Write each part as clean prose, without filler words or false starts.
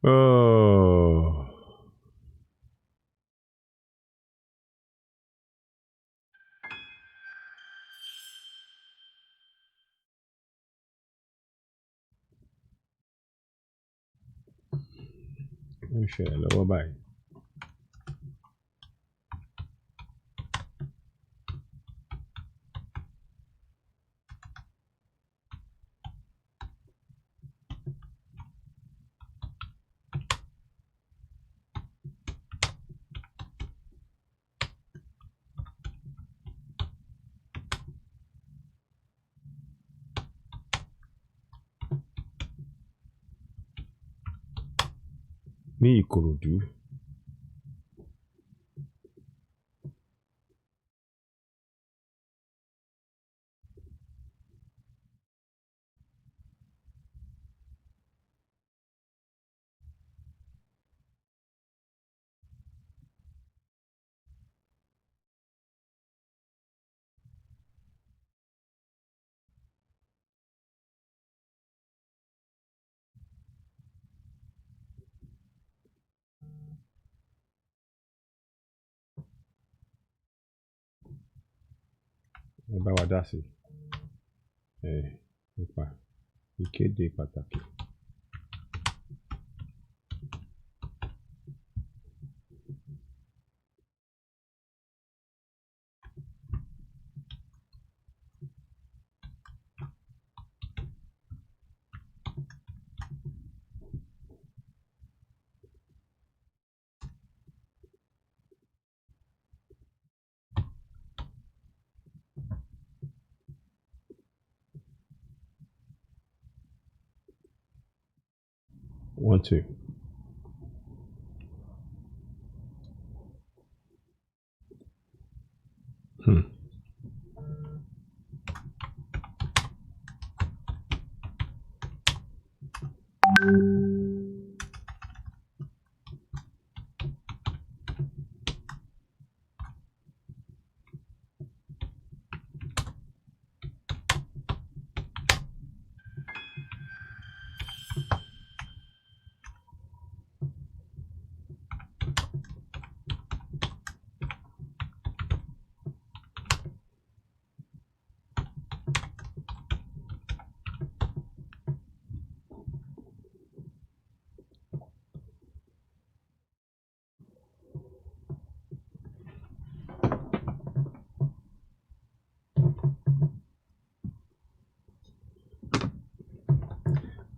Oh. Ó ṣẹlẹ̀ lọ́wọ́ báyìí. Ní Ìkòròdú. Ẹ bá wa dá sí nípa ìkéde pàtàkì. One, two.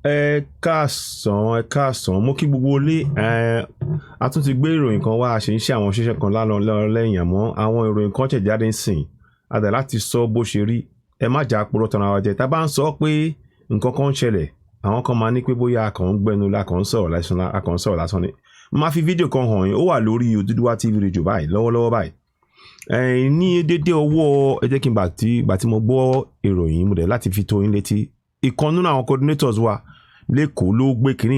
Ẹ káàsán mo kí gbogbo ilé a tún ti gbé ìròyìn kan wá a ṣe ń ṣe àwọn ṣiṣẹ́ kan lálọ́ lẹ́yìn àmọ́ àwọn ìròyìn kan ṣẹ̀ jáde ń sìn adà láti sọ bó ṣe rí ẹ má jà purọ́ tán ara jẹ tá bá ń sọ pé nǹkan kan ń ṣẹlẹ̀ àwọn kan máa ní pé bóyá a kàn ń gbẹnu la kàn ń sọ̀rọ̀ lásán ni máa fi fídíò kan hàn yín ó wà lórí Oduduwa TV radio báyìí lọ́wọ́lọ́wọ́ báyìí ní dédé ọwọ́ ẹ jẹ́ kí n gbà tí mo gbọ́ ìròyìn mo dẹ̀ láti fi tó yín létí ìkan nínú àwọn coordinators wa lẹ́kọ̀ọ́ ló gbé kínní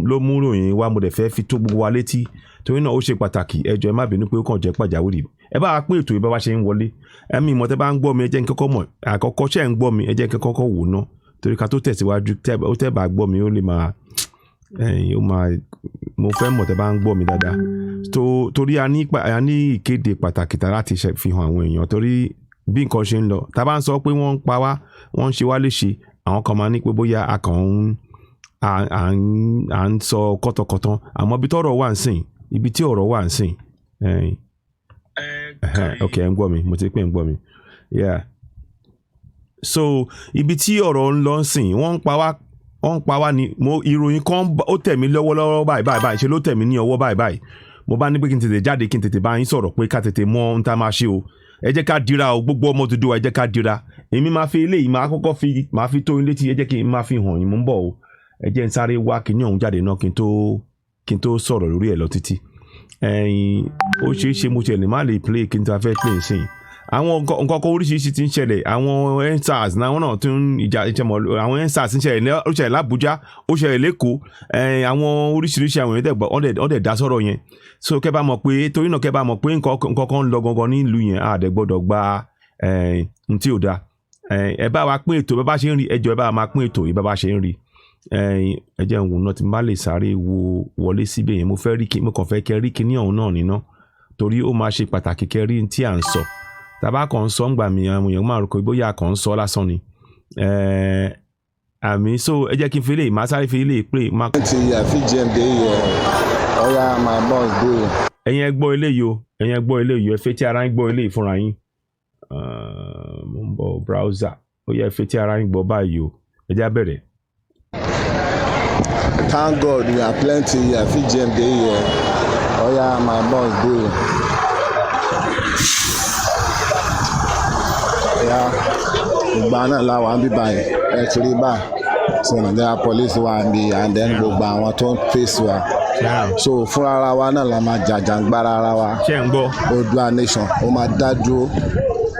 ló mú ròyìn wa mo dẹ̀ fẹ́ fi tó gbogbo wa létí torí náà ó ṣe pàtàkì ẹ jọ̀ọ́ ẹ má bínú pé ó kàn jẹ́ pàjáwìrì ẹ bá wa pín ètò ìbá wa ṣe ń wọlé ẹ̀mí ìmọ̀ tẹ́ bá ń gbọ́ mi ẹ jẹ́ n kọ́kọ́ mọ̀ àkọ́kọ́ ṣẹ́ ń gbọ́ mi ẹ jẹ́ n kọ́kọ́ wò ná torí ká tó tẹ̀síwájú tẹ́ bá gbọ́ mi ó lè máa mo fẹ́ mọ̀ tẹ́ bá ń gbọ́ mi dáadáa torí a ní ìkéde pàtàkì tá láti fi hàn àwọn èèyàn torí bí nǹkan ṣe ń lọ tá bá ń sọ pé wọ́n ń pa wá wọ́n ń ṣe wá léṣe àwọn kan máa ní pé bóyá a kàn à ń sọ kọ́tọ̀kọ́tọ̀ àmọ́ ibi tọ́rọ̀ wà ń sìn ibi tí ọ̀rọ̀ wà ń sìn ok ẹ ń gbọ́ mi mo ti pé ń gbọ́ mi yeah so ibi tí ọ̀rọ̀ ń lọ ń sìn wọ́n ń pa wá ni ìròyìn kan ó tẹ̀ mí lọ́wọ́lọ́wọ́ báyìí ṣe ló tẹ̀ mí ní ọwọ́ báyìí mo bá ní pé kí n tètè jáde kí n tètè bá yín sọ̀rọ̀ pé ká tètè mọ ohun tá a máa ṣe o ẹ jẹ́ ká dira o gbogbo ọmọ Odùduwà ẹ jẹ́ ká dira èmi máa fi eléyìí máa fi tó yín létí ẹ jẹ́ kí n máa fi hàn yín mú bọ̀ o ẹ jẹ́ n sáré wá kíní ọ̀hún jáde náà kí n tó sọ̀rọ̀ lórí ẹ̀ lọ títí ó ṣeé ṣe mo ṣẹlẹ̀ má lè play kí n tó fẹ́ play sìn àwọn nǹkan kan oríṣiríṣi ti ń ṣẹlẹ̀ àwọn endsars náà wọn náà tún ìjà ìṣẹ̀mọ̀ àwọn endsars ń ṣẹlẹ̀ ó ṣẹlẹ̀ l'Àbújá ó ṣẹlẹ̀ l'Èkó àwọn oríṣiríṣi àwọn èèyàn ọ̀dẹ̀ dá sọ̀rọ̀ yẹn so kẹ́ bá mọ̀ pé torí náà kẹ́ bá mọ̀ pé nǹkan kan ń lọ gangan nílùú yẹn àdẹ̀ gbọ́dọ̀ gba n tí ò da ẹ bá wa pín ètò bá bá ṣe ń rí ẹjọ́ ẹ bá máa pín ètò yìí bá bá ṣe ń rí ẹ jẹ́ n wò náà tí má lè sáré wo wọlé síbẹ̀ yẹn mo kàn fẹ́ kẹ́ rí kíní ọ̀hún náà níná torí ó máa ṣe pàtàkì kẹ́ rí tí à ń sọ tàbá kàn ń sọ ń gbà mí àwọn èèyàn máa rò pé bóyá kàn ń sọ lásán ni àmì so ẹ jẹ́ kí n fi lè má sáré fi lè pè má. ẹ̀yin ẹ gbọ́ eléyìí o ẹ̀yin ẹ gbọ́ eléyìí o ẹ fẹ́ tí ara ń gbọ́ eléyìí fúnra yín mo ń bọ̀ browser ó yẹ ẹ fẹ́ tí ara ń gbọ́ báyìí o ẹ jẹ́ á bẹ̀rẹ̀. Thank God we are plenty here. FGM dey here. Oh yeah, my boss do it. Yeah, ìgbà náà la wà ń bí báyìí. Ẹ ti rí báyìí. So Nigeria police wà ń bí and then gbogbo àwọn tó ń face wa. So fúnra ara wa náà la máa jàjàngbara ara wa. Ṣé ń gbọ́? Oòduà nation ó máa dá dúró.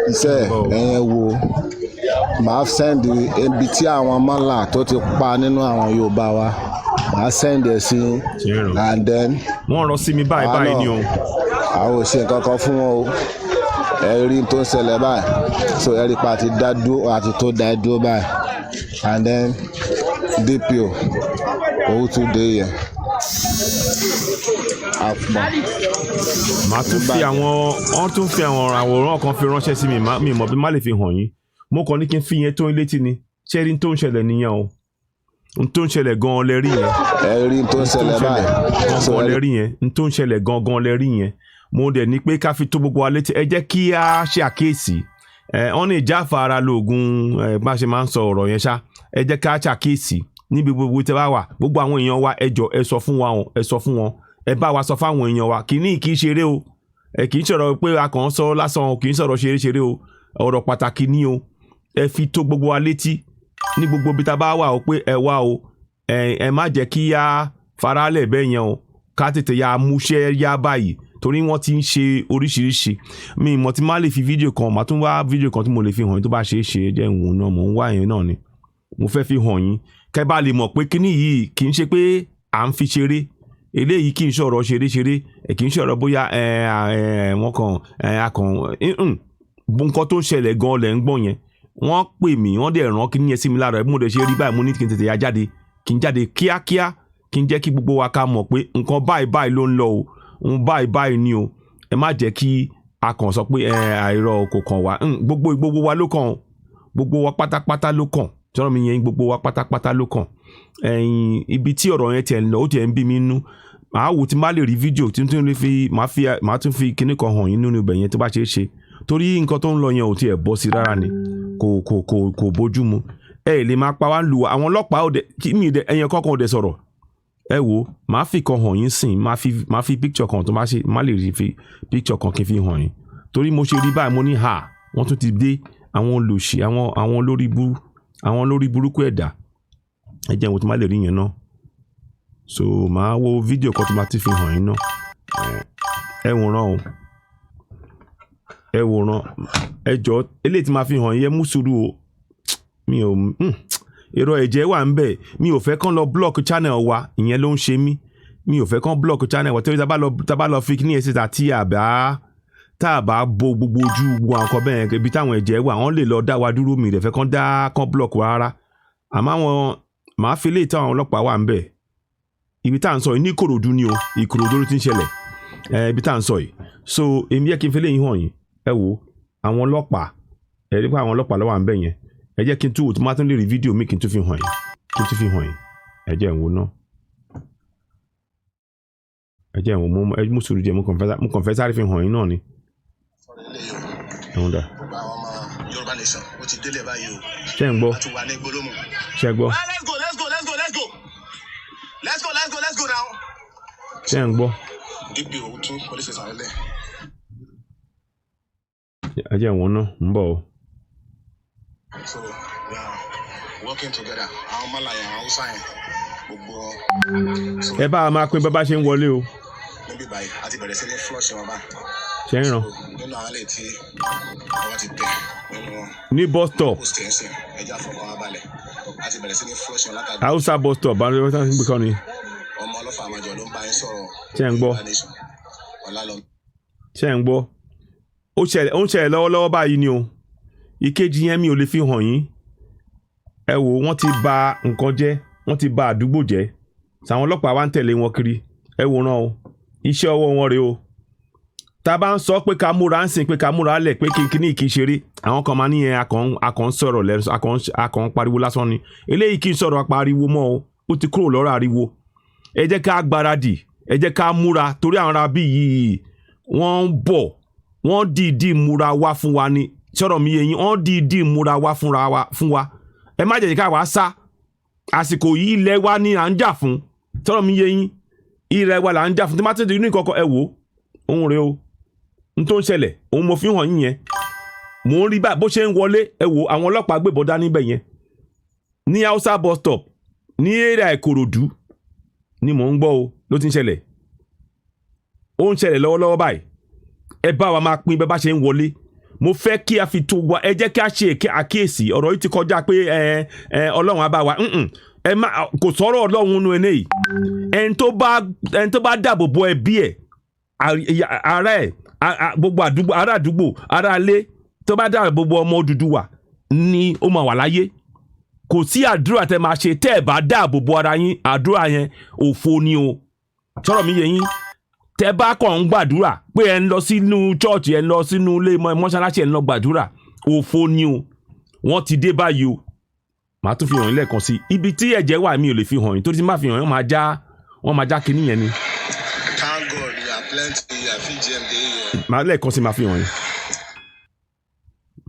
Iṣẹ́ ẹ̀yẹn wo. Màá send ibi tí àwọn mọ́là tó ti pa nínú àwọn Yorùbá wa. Màá send ẹ̀ sí and then. Wọ́n rọ sí mi báyìí ni o. Àwọn ò ṣe nǹkan kan fún wọn o. Ẹ rí tó ń ṣẹlẹ̀ báyìí. So ẹ rí pa àti dá dúró àti tó dá dúró báyìí. And then DPO owó tún dé yẹn. Màá tún fi wọ́n tún fi àwọn àwòrán kan fi ránṣẹ́ sí mi mọ̀ bí má lè fi hàn yín. Mo kàn ní kí n fi yẹn tó ń létí ni ṣé rí tó ń ṣẹlẹ̀ nìyẹn o n tó ń ṣẹlẹ̀ gan-an lẹ rí yẹn ẹ rí tó ń ṣẹlẹ̀ báyìí gan-an lẹ rí yẹn n tó ń ṣẹlẹ̀ gan-an lẹ rí yẹn mo dẹ̀ ní pé ká fi tó gbogbo wa létí ẹ jẹ́ kí a ṣe àkíyèsí wọ́n ní ìjáfara lóògùn bá ṣe máa ń sọ ọ̀rọ̀ yẹn ṣá ẹ jẹ́ ká ṣe àkíyèsí níbi gbogbo tẹ́ bá wà gbogbo àwọn èèyàn wa ẹ jọ̀ọ́ ẹ sọ fún wọn ẹ bá wa sọ fáwọn èèyàn wa kìíní kì í ṣeré o kì í sọ̀rọ̀ pé a kàn ń sọ lásán kì í sọ̀rọ̀ ṣeré o ọ̀rọ̀ pàtàkì ni o ẹ fi tó gbogbo wa létí ní gbogbo ibi tá a bá wà ó pé ẹ wá o ẹ má jẹ́ kí ya faralẹ̀ bẹ́ẹ̀ yẹn o ká tètè ya múṣẹ́ yá báyìí torí wọ́n ti ń ṣe oríṣiríṣi mi mo ti má lè fi fídíò kan màá tún wá fídíò kan tí mo lè fi hàn yín tó bá ṣe é ṣe jẹ́ ìwọ̀n náà mò ń wá yẹn náà ni mo fẹ́ fi hàn yín kẹ́ bá lè mọ̀ pé kíní yìí kì í ṣe pé à ń fi ṣeré eléyìí kì í ṣọ̀rọ̀ ṣeré kì í ṣọ̀rọ̀ bóyá wọ́n kàn nǹkan tó ń ṣẹlẹ̀ gan-an lẹ̀ ń gbọ́n yẹn wọ́n pè mí wọ́n dẹ̀ rán kíní yẹn sí mi lára bí mo dẹ̀ ṣe rí báyìí mo ní kí n tètè ya jáde kí n jáde kíákíá kí n jẹ́ kí gbogbo wa ká mọ̀ pé nǹkan báyìí ló ń lọ o òun báyìí ni o ẹ má jẹ́ kí a kàn sọ pé àìrọ̀ kò kàn wá gbogbo wa ló kàn gbogbo wa pátápátá ló kàn tọ́rọ̀ mi yẹn gbogbo wa pátápátá ló kàn ibi tí ọ̀rọ̀ yẹn tiẹ̀ ń lọ ó tiẹ̀ ń bí mi nú màá wò tí má lè rí fídíò tí màá tún fi kíní kan hàn yín nínú ibẹ̀ yẹn tó bá ṣe é ṣe torí nǹkan tó ń lọ yẹn ò tiẹ̀ bọ́ sí rárá ni kò bójú mu ẹ lè máa pa wá lù àwọn ọlọ́pàá òde kí mi ẹyẹ kọ́kàn òde sọ̀rọ̀ ẹ wò máa fi kan hàn yín sìn máa fi picture kan tó má lè rí fi picture kan kí n fi hàn yín torí mo ṣe rí báyìí mo ní wọ́n tún ti dé àwọn olùṣì àwọn lórí burúkú ẹ̀dá ẹ jẹ́ wọn tó má lè rí yẹn náà so máa wo fídíò kan tó máa ti fi hàn yín náà ẹ wòran ẹ jọ̀ọ́ eléyìí tí máa fi hàn yín ẹ mú sùúrù o mi ò èrò ẹ̀jẹ̀ wà ń bẹ̀ mi ò fẹ́ kán lọ block channel wa ìyẹn ló ń ṣe mí mi ò fẹ́ kán block channel wa torí tá bá lọ fi ní ẹ̀sìn tá a bá bo gbogbo ojú gbogbo àwọn kan bẹ́ẹ̀ ibi táwọn ẹ̀jẹ̀ wà wọ́n lè lọ dá wa dúró mi rẹ̀ fẹ́ kán block wa rárá àmọ́ àwọn màá fi lè táwọn ọlọ́pàá wà ń bẹ̀ ibi tá à ń sọ yìí ní Ìkòròdú ni o Ìkòròdú ló ti ń ṣẹlẹ̀ ibi tá à ń sọ yìí so èmi yẹ kí n fi lè yín hàn yín ẹ wo àwọn ọlọ́pàá ẹ rí pé àwọn ọlọ́pàá ló wà ń bẹ̀ yẹn ẹ jẹ́ kí n tún wò tó máa tún lè rí fídíò mi kí n tún fi hàn yín ẹ jẹ́ ìwò náà ẹ jẹ́ ìwò ẹ mú sùúrù jẹ́ mo kàn fẹ́ sáré fi hàn yín náà ni. ẹ̀hún dà. Yorùbá nation ó ti délé báyìí o. ṣé ń gbọ́ ṣé ń gbọ́. let's go now. ṣé ń gbọ́. DPO tún police station lẹ. ẹ jẹ́ ìwò náà ń bọ̀ o. So we are working together. Àwọn Malaya, àwọn Hausa yẹn gbogbo. Ẹ bá a máa pín bá bá ṣe ń wọlé o. Níbí báyìí a ti bẹ̀rẹ̀ sí ní flush wọn báyìí. Ṣé ń ràn? Nínú àwọn ilé tí àwọn ti tẹ̀ nínú wọn. Ní bus stop. Ẹja fọkàn wa balẹ̀. A ti bẹ̀rẹ̀ sí ní flush wọn látàgbà. Hausa bus stop bá ń gbé kọ́ ni. Ọmọ ọlọ́fà àmàjọ ló ń bá yín sọ̀rọ̀. Ṣé ń gbọ́? Ṣé ń gbọ́? Ó ń ṣẹlẹ̀ lọ́wọ́lọ́wọ́ báyìí ni o. Ìkejì yẹn mi ò lè fi hàn yín ẹ wò wọ́n ti bà nǹkan jẹ́ wọ́n ti bà àdúgbò jẹ́ sàwọn ọlọ́pàá wa ń tẹ̀lé wọn kiri ẹ wòran o iṣẹ́ ọwọ́ wọn rèé o tá a bá ń sọ pé ká múra ń sìn pé ká múra lẹ̀ pé kíní kì í ṣeré àwọn kan máa ní yẹn akàn sọ̀rọ̀ lẹ́nu akàn pariwo lásán ni eléyìí kì í sọ̀rọ̀ pariwo mọ́ o ó ti kúrò lọ́rọ̀ ariwo ẹ jẹ́ ká gbáradì ẹ jẹ́ ká múra torí àwọn ará bí yìí wọ́n ń bọ̀ wọ́n dìídì múra wá fún wa ni sọ̀rọ̀ mi yẹ yín wọ́n dìídì múra wá fún wa ẹ má jẹ́ ká wá sá àsìkò yìí ilẹ̀ wa ni à ń jà fún sọ̀rọ̀ mi yẹ yín ilẹ̀ wa là ń jà fún tí má tètè ní ìkọ̀kọ̀ ẹ wò ohun rẹ o n tó ń ṣẹlẹ̀ òun mo fi hàn yín yẹn mò ń rí bá bó ṣe ń wọlé ẹ wò àwọn ọlọ́pàá gbébọn dá níbẹ̀ yẹn ní Hausa bus stop ní area Ikorodu ni mò ń gbọ́ o ló ti ń ṣẹlẹ̀ ó ń ṣẹlẹ̀ lọ́wọ́lọ́wọ́ báyìí ẹ bá wa máa pín bẹ́ẹ̀ bá ṣe ń wọlé mo fẹ́ kí a fi tó wa ẹ jẹ́ kí a ṣe àkíyèsí ọ̀rọ̀ yìí ti kọjá pé Ọlọ́run á bá wa ẹ má kò sọ̀rọ̀ Ọlọ́run nínú eléyìí ẹni tó bá dáàbò bo ẹbí ẹ̀ ara ẹ̀ gbogbo àdúgbò ará àdúgbò ará ilé tó bá dáàbò bo ọmọ Odùduwà ni ó máa wà láyé kò sí àdúrà tẹ́ máa ṣe tẹ́ ẹ̀ bá dáàbò bo ara yín àdúrà yẹn òfo ni o sọ̀rọ̀ mi yé yín tẹ́ bá kàn ń gbàdúrà pé ẹ ń lọ sínú chọ́ọ̀chì ẹ ń lọ sínú ilé mọ́ṣáláṣí ẹ ń lọ gbàdúrà òfo ni o wọ́n ti dé báyìí o màá tún fi hàn yín lẹ́ẹ̀kan sí ibi tí ẹ̀jẹ̀ wà mi ò lè fi hàn yín torí tí má fi hàn yín wọ́n máa já kinní yẹn ni. Thank God you are plenty you are fit gm dey here. màá lẹ́ẹ̀kan sí máa fi hàn yín.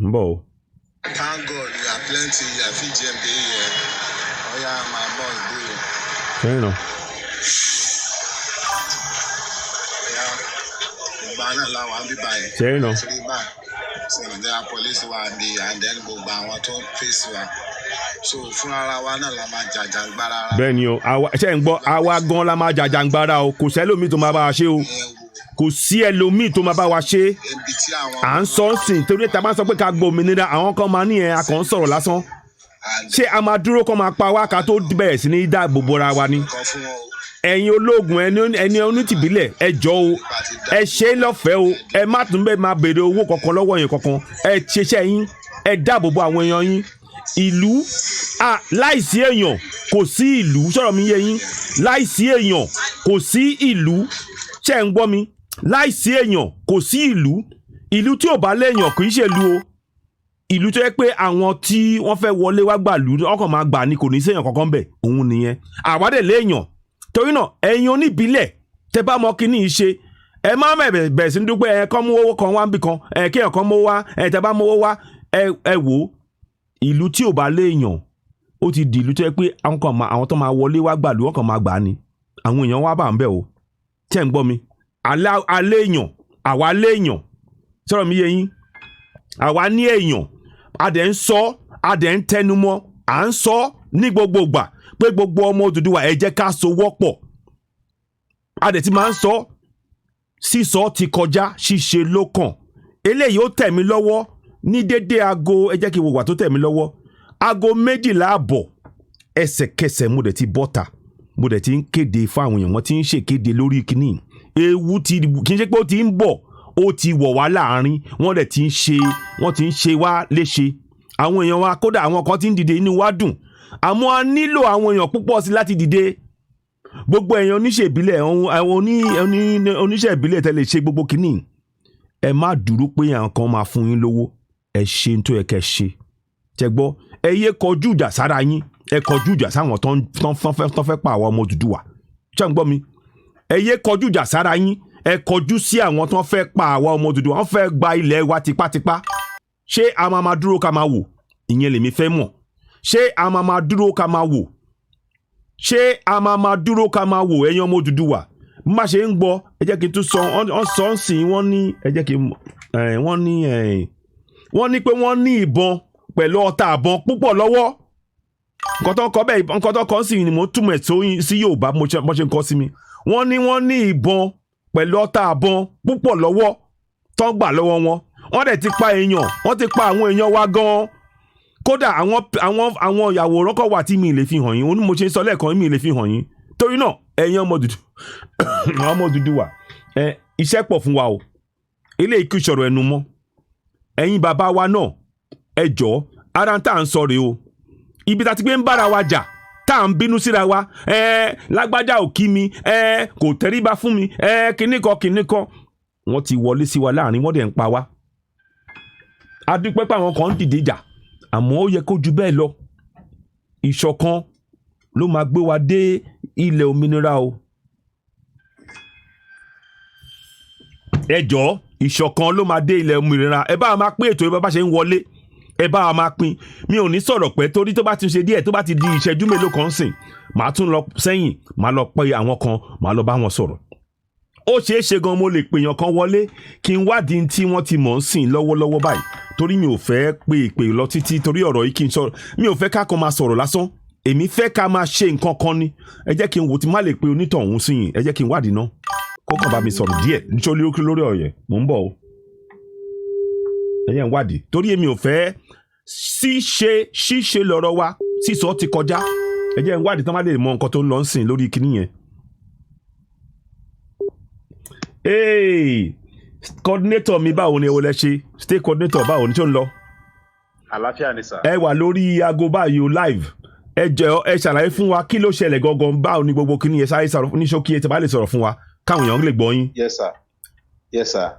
ń bọ̀ o. Thank God you are plenty you are fit gm dey here. Oya my boss dey here. fẹ́ràn náà. Náà làwọn àbí báyìí. Ṣẹ́yìn náà. Three back. So there police wa bí and then gbogbo àwọn tó ń face wa. So fún ara wa náà la máa jàjàngbara. Bẹ́ẹ̀ ni o, ṣé ń gbọ́, àwa gan la máa jàjàngbara o, kò sẹ́lòmíì tó máa bá wa ṣe o. Kò sí ẹlòmíì tó máa bá wa ṣe. À ń sọ ń sìn torí ta bá sọ pé ká gbọ́ òmìnira àwọn kan máa ní ẹ̀ a kàn ń sọ̀rọ̀ lásán. Ṣé a máa dúró kó máa pa wá ká tó bẹ̀rẹ̀ sí ní dáàbò bora wa ni? Ẹ̀yin ológun ẹni onítìbílẹ̀ ẹ jọ̀ọ́ o ẹ ṣe é lọ́fẹ̀ẹ́ o ẹ má tún bẹ́ẹ̀ máa béèrè owó kankan lọ́wọ́ yẹn kankan ẹ ṣiṣẹ́ yín ẹ dáàbò bo àwọn èèyàn yín ìlú láìsí èèyàn kò sí ìlú sọ̀rọ̀ mi yé yín láìsí èèyàn kò sí ìlú ṣé ń gbọ́ mi láìsí èèyàn kò sí ìlú tí ò bá léèyàn kì í ṣe ìlú o ìlú tó yẹ pé àwọn tí wọ́n fẹ́ wọlé wá gbàlú ọkàn máa gbà ní kò ní séèyàn kankan bẹ̀ òun nìyẹn àwádẹ̀ léèyàn torí náà ẹ̀yin oníbílẹ̀ tẹ́ bá mọ kíní yìí ṣe ẹ má bẹ̀rẹ̀ sí ní dúpẹ́ ẹ kọ́ mú owó kan wá níbì kan ẹ kí ẹ̀kan mú wá ẹ tẹ́ bá mú owó wá ẹ wò ó ìlú tí ò bá léèyàn ó ti di ìlú tó yẹ pé àwọn tó máa wọlé wá gbàlú wọn kàn máa gbà á ni àwọn èèyàn wá bà ń bẹ̀ o tẹ́ ń gbọ́ mi aléèyàn àwa léèyàn sọ̀rọ̀ mi yé yín àwa ní èèyàn adẹ̀ ń sọ adẹ̀ ń tẹnumọ́ à ń sọ ní gbogbo ìgbà pé gbogbo ọmọ Odùduwà ẹ jẹ́ ká sowọ́pọ̀ adẹ̀ ti máa ń sọ sísọ ti kọjá ṣíṣe ló kàn eléyìí ó tẹ̀ mí lọ́wọ́ ní dédé aago ẹ jẹ́ kí n wò wà tó tẹ̀ mí lọ́wọ́ aago 12:00 ẹsẹ̀kẹsẹ̀ mo dẹ̀ ti bọ́ta mo dẹ̀ ti ń kéde fáwọn èèyàn wọ́n ti ń ṣèkéde lórí kínní ewu ti kì í ṣe pé ó ti ń bọ̀ ó ti wọ̀ wá láàrin wọ́n dẹ̀ ti ń ṣe wá léṣe àwọn èèyàn wa kódà àwọn kan ti ń dìde inú wa dùn àmọ́ a nílò àwọn èèyàn púpọ̀ sí láti dìde gbogbo èèyàn oníṣẹ́ ìbílẹ̀ oníṣẹ́ ìbílẹ̀ tẹ́lẹ̀ ṣe gbogbo kínní ẹ má dúró pé àwọn kan máa fún yín lówó ẹ ṣe tó yẹ kẹ́ ṣe tẹ́ gbọ́ ẹ yé kọjú ìjà sára yín ẹ kọjú ìjà sáwọn tó fẹ́ pa àwọn ọmọ Odùduwà ṣé ń gbọ́ mi ẹ yé kọjú ìjà sára yín ẹ kọjú sí àwọn tó fẹ́ pa àwọn ọmọ Odùduwà wọ́n fẹ́ gba ilẹ̀ wa tipátipá ṣé a máa dúró ká máa wò ìyẹn lèmi fẹ́ mọ̀ ṣé a máa dúró ká máa wò ṣé a máa dúró ká máa wò ẹ̀yin ọmọ Odùduwà bí má ṣe ń gbọ́ ẹ jẹ́ kí n tún sọ ọ́n sọ ń sìn wọ́n ní ẹ jẹ́ kí wọ́n ní pé wọ́n ní ìbọn pẹ̀lú ọta àbọn púpọ̀ lọ́wọ́ nǹkan tó ń kọ bẹ́ẹ̀ nǹkan tó ń kọ sí ni mo túmọ̀ sí Yorùbá mo ṣe ń kọ sí mi wọ́n ní ìbọn pẹ̀lú ọta àbọn púpọ̀ lọ́wọ́ tó ń gbà lọ́wọ́ wọ́n dẹ̀ ti pa èèyàn wọ́n ti pa àwọn èèyàn wa gan-an kódà àwọn ìyàwòrán kan wà tí mi lè fi hàn yín oní mo ṣe ń sọ lẹ́ẹ̀kan mi lè fi hàn yín torí náà ẹ̀yin ọmọ Odùduwà iṣẹ́ pọ̀ fún wa o eléyìí kì í ṣọ̀rọ̀ ẹnu mọ́ ẹ̀yin bàbá wa náà ẹ jọ̀ọ́ ara tá à ń sọ rèé o ibi tá ti gbé ń bára wa jà tá à ń bínú síra wa lágbájá ò kí mi kò tẹríba fún mi kíníkan wọ́n ti wọlé sí wa láàrin wọ́n dẹ̀ ń pa wá. a dúpẹ́ pé àwọn kan ń dìde jà àmọ́ ó yẹ kó ju bẹ́ẹ̀ lọ. ìṣọ̀kan ló máa gbé wa dé ilẹ̀ òmìnira o. ẹ jọ̀ọ́ ìṣọ̀kan ló máa dé ilẹ̀ òmìnira. ẹ bá wa máa pín ètò yìí bá ṣe ń wọlé ẹ bá wa máa pín. mi ò ní sọ̀rọ̀ pẹ́ torí tó bá ti ṣe díẹ̀ tó bá ti di ìṣẹ́jú mélòó kan sìn màá tún lọ sẹ́yìn màá lọ pẹ́ àwọn kan màá lọ bá wọn sọ̀rọ̀. ó ṣeé ṣe gan mo lè pèèyàn kan wọlé kí n wádìí tí wọ́n ti mọ̀ ń sìn lọ́wọ́lọ́wọ́ báyìí torí mi ò fẹ́ pè lọ títí torí ọ̀rọ̀ yìí kí n sọ̀rọ̀ mi ò fẹ́ ká kan máa sọ̀rọ̀ lásán èmi fẹ́ ká máa ṣe nǹkan kan ni ẹ jẹ́ kí n wò tí má lè pe onítọ̀hún sí yìí ẹ jẹ́ kí n wádìí náà kó kàn bá mi sọ̀rọ̀ díẹ̀ nítorí lórí ọ̀yẹ̀ mò ń bọ̀ o ẹ jẹ́ n wádìí torí èmi ò fẹ́ ṣíṣe lọ́rọ̀ wa sísọ ti kọjá ẹ jẹ́ n wádìí tán má lè mọ nǹkan tó ń lọ ń sìn lórí kinní yẹn. Coordinator mi báwo ni ẹ wọlé ṣe state coordinator báwo ni tó ń lọ. àlàáfíà ni sà. ẹ wà lórí aago báyìí o live ẹ jẹ́ ẹ ṣàlàyé fún wa kí ló ṣẹlẹ̀ gangan báwo ni gbogbo kíní yẹn sáré sọ̀rọ̀ ní ṣókí ẹ ti bá lè sọ̀rọ̀ fún wa káwọn èèyàn lè gbọ́ yín. yes sir yes sir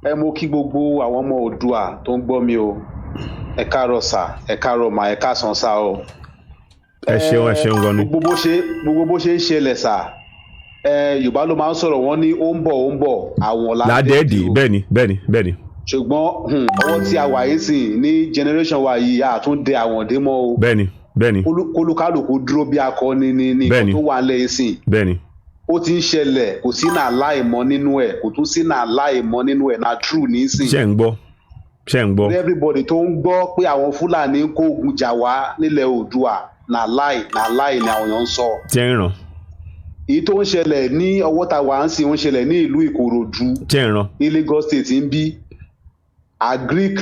ẹ mú kí gbogbo àwọn ọmọ Oòduà tó ń gbọ́ mi o ẹ káàárọ̀ sà ẹ káàárọ̀ mà ẹ káàsán sà o. ẹ ṣeun gan ni. gbogbo bó ṣe ń ṣẹlẹ̀ sà Yorùbá ló máa ń sọ̀rọ̀ wọ́n ní ó ń bọ̀ àwọn ládẹ́ẹ̀dì bẹ́ẹ̀ni. ṣùgbọ́n ọwọ́ tí a wà yìí sìn ní generation wa yìí àtúndẹ àwọn dé mọ́ o. bẹ́ẹ̀ni. kólúkálùkù dúró bí akọni ní nǹkan tó wà ń lẹ́yìn sìn. bẹ́ẹ̀ni. ó ti ń ṣẹlẹ̀ kò sí náà láìmọ̀ nínú ẹ̀ kò tún sí náà láìmọ̀ nínú ẹ̀ náà true ní sìn. ṣé ń gbọ́. everybody tó ń gbọ́ pé àwọn Fúlàní ń kó ogun jà wá nílẹ̀ Oòduà náà láì ni àwọn èèyàn ń sọ. tí ẹ ń ràn. èyí tó ń ṣẹlẹ̀ ní ọwọ́ ta wà ń sìn ó ń ṣẹlẹ̀ ní ìlú Ìkòròdú tí ẹ ń ràn. ní Lagos State ń bí agric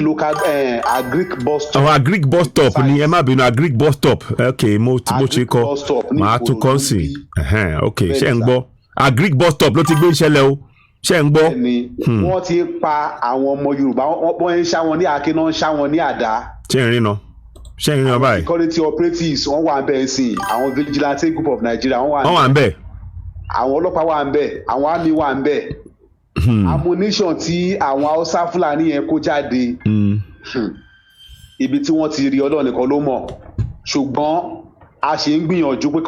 bus stop. àwọn agric bus stop ni ẹ má bínú agric bus stop ok mo ṣe kọ màá tún kọ́ sí ok ṣé ń gbọ́ agric bus stop ló ti gbé ìṣẹ̀lẹ̀ o ṣé ń gbọ́. wọ́n ti pa àwọn ọmọ Yorùbá wọ́n ń ṣá wọn ní àáké náà ń ṣá wọn ní àdá. ṣé ń rìn náà báyìí. security operatives wọ́n wà ń bẹ̀ sí àwọn vigilante group of Nigeria wọ́n wà ń bẹ̀. àwọn ọlọ́pàá wà ń bẹ̀ àwọn army wà ń bẹ̀. ammunition tí àwọn Hausa Fúlàní yẹn kó jáde ibi tí wọ́n ti rí Ọlọ́run nìkan ló mọ̀ ṣùgbọ́n a ṣe ń gbìyànjú pé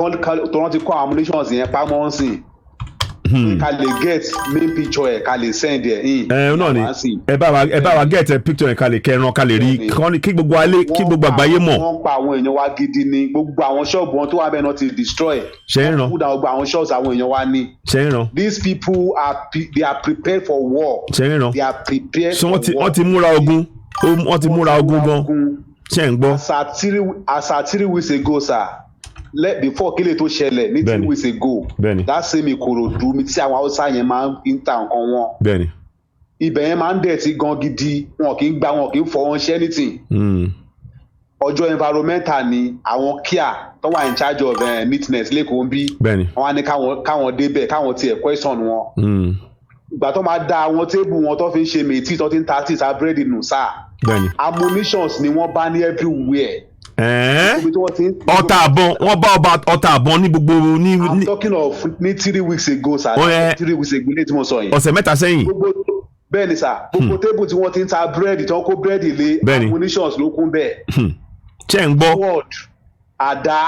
tó wọ́n ti kó ammunition yẹn pamọ́ sí ká lè get main picture ẹ̀ ká lè send ẹ̀ in. náà ni ẹ bá wa get picture ẹ̀ ká lè kẹran ká lè rí kí gbogbo àgbáyé mọ̀. wọ́n pa àwọn èèyàn wa gidi ni gbogbo àwọn ṣọ́ọ̀bù wọn tó wà bẹ́ẹ̀ náà ti destroy. ṣé ń ràn. wọ́n kúdà gbogbo àwọn ṣọ́ọ̀bù àwọn èèyàn wa ní. ṣé ń ràn. these people they are prepared for war. ṣé ń ràn. they are prepared for war. wọ́n ti múra ogun gan. ṣé ń gbọ́. as at 3 weeks ago sir before kílè tó ṣẹlẹ̀ ní 3 weeks ago that same Ìkòròdú mi tí àwọn Hausa yẹn máa ń ta nǹkan wọn ibẹ̀ yẹn máa ń dẹ̀tí gan gidi wọn kì í gbá wọn kì í fọwọ́n ṣe anything ọjọ́ environmental ni àwọn kíá tó wà in charge of neatness lẹ́kọ̀ọ́ bí wọ́n á ní káwọn débẹ̀ káwọn tiẹ̀ question wọn ìgbà tó máa da àwọn tébù wọn tó fi ń ṣe mètí tó ti ń ta títa búrẹ́dì nù sáà ammunitions ni wọ́n bá ní everywhere. ọta àbọn wọ́n bá ọta àbọn ní gbogbo ní. I'm talking of ní 3 weeks ago sir 3 weeks ago ní tí mo sọ yìí. ọ̀sẹ̀ mẹ́ta sẹ́yìn. bẹ́ẹ̀ ni sir gbogbo tébù tí wọ́n ti ń ta búrẹ́dì tí wọ́n kó búrẹ́dì lé ammunitions ló kún bẹ́ẹ̀. ṣé ń gbọ́. word àdá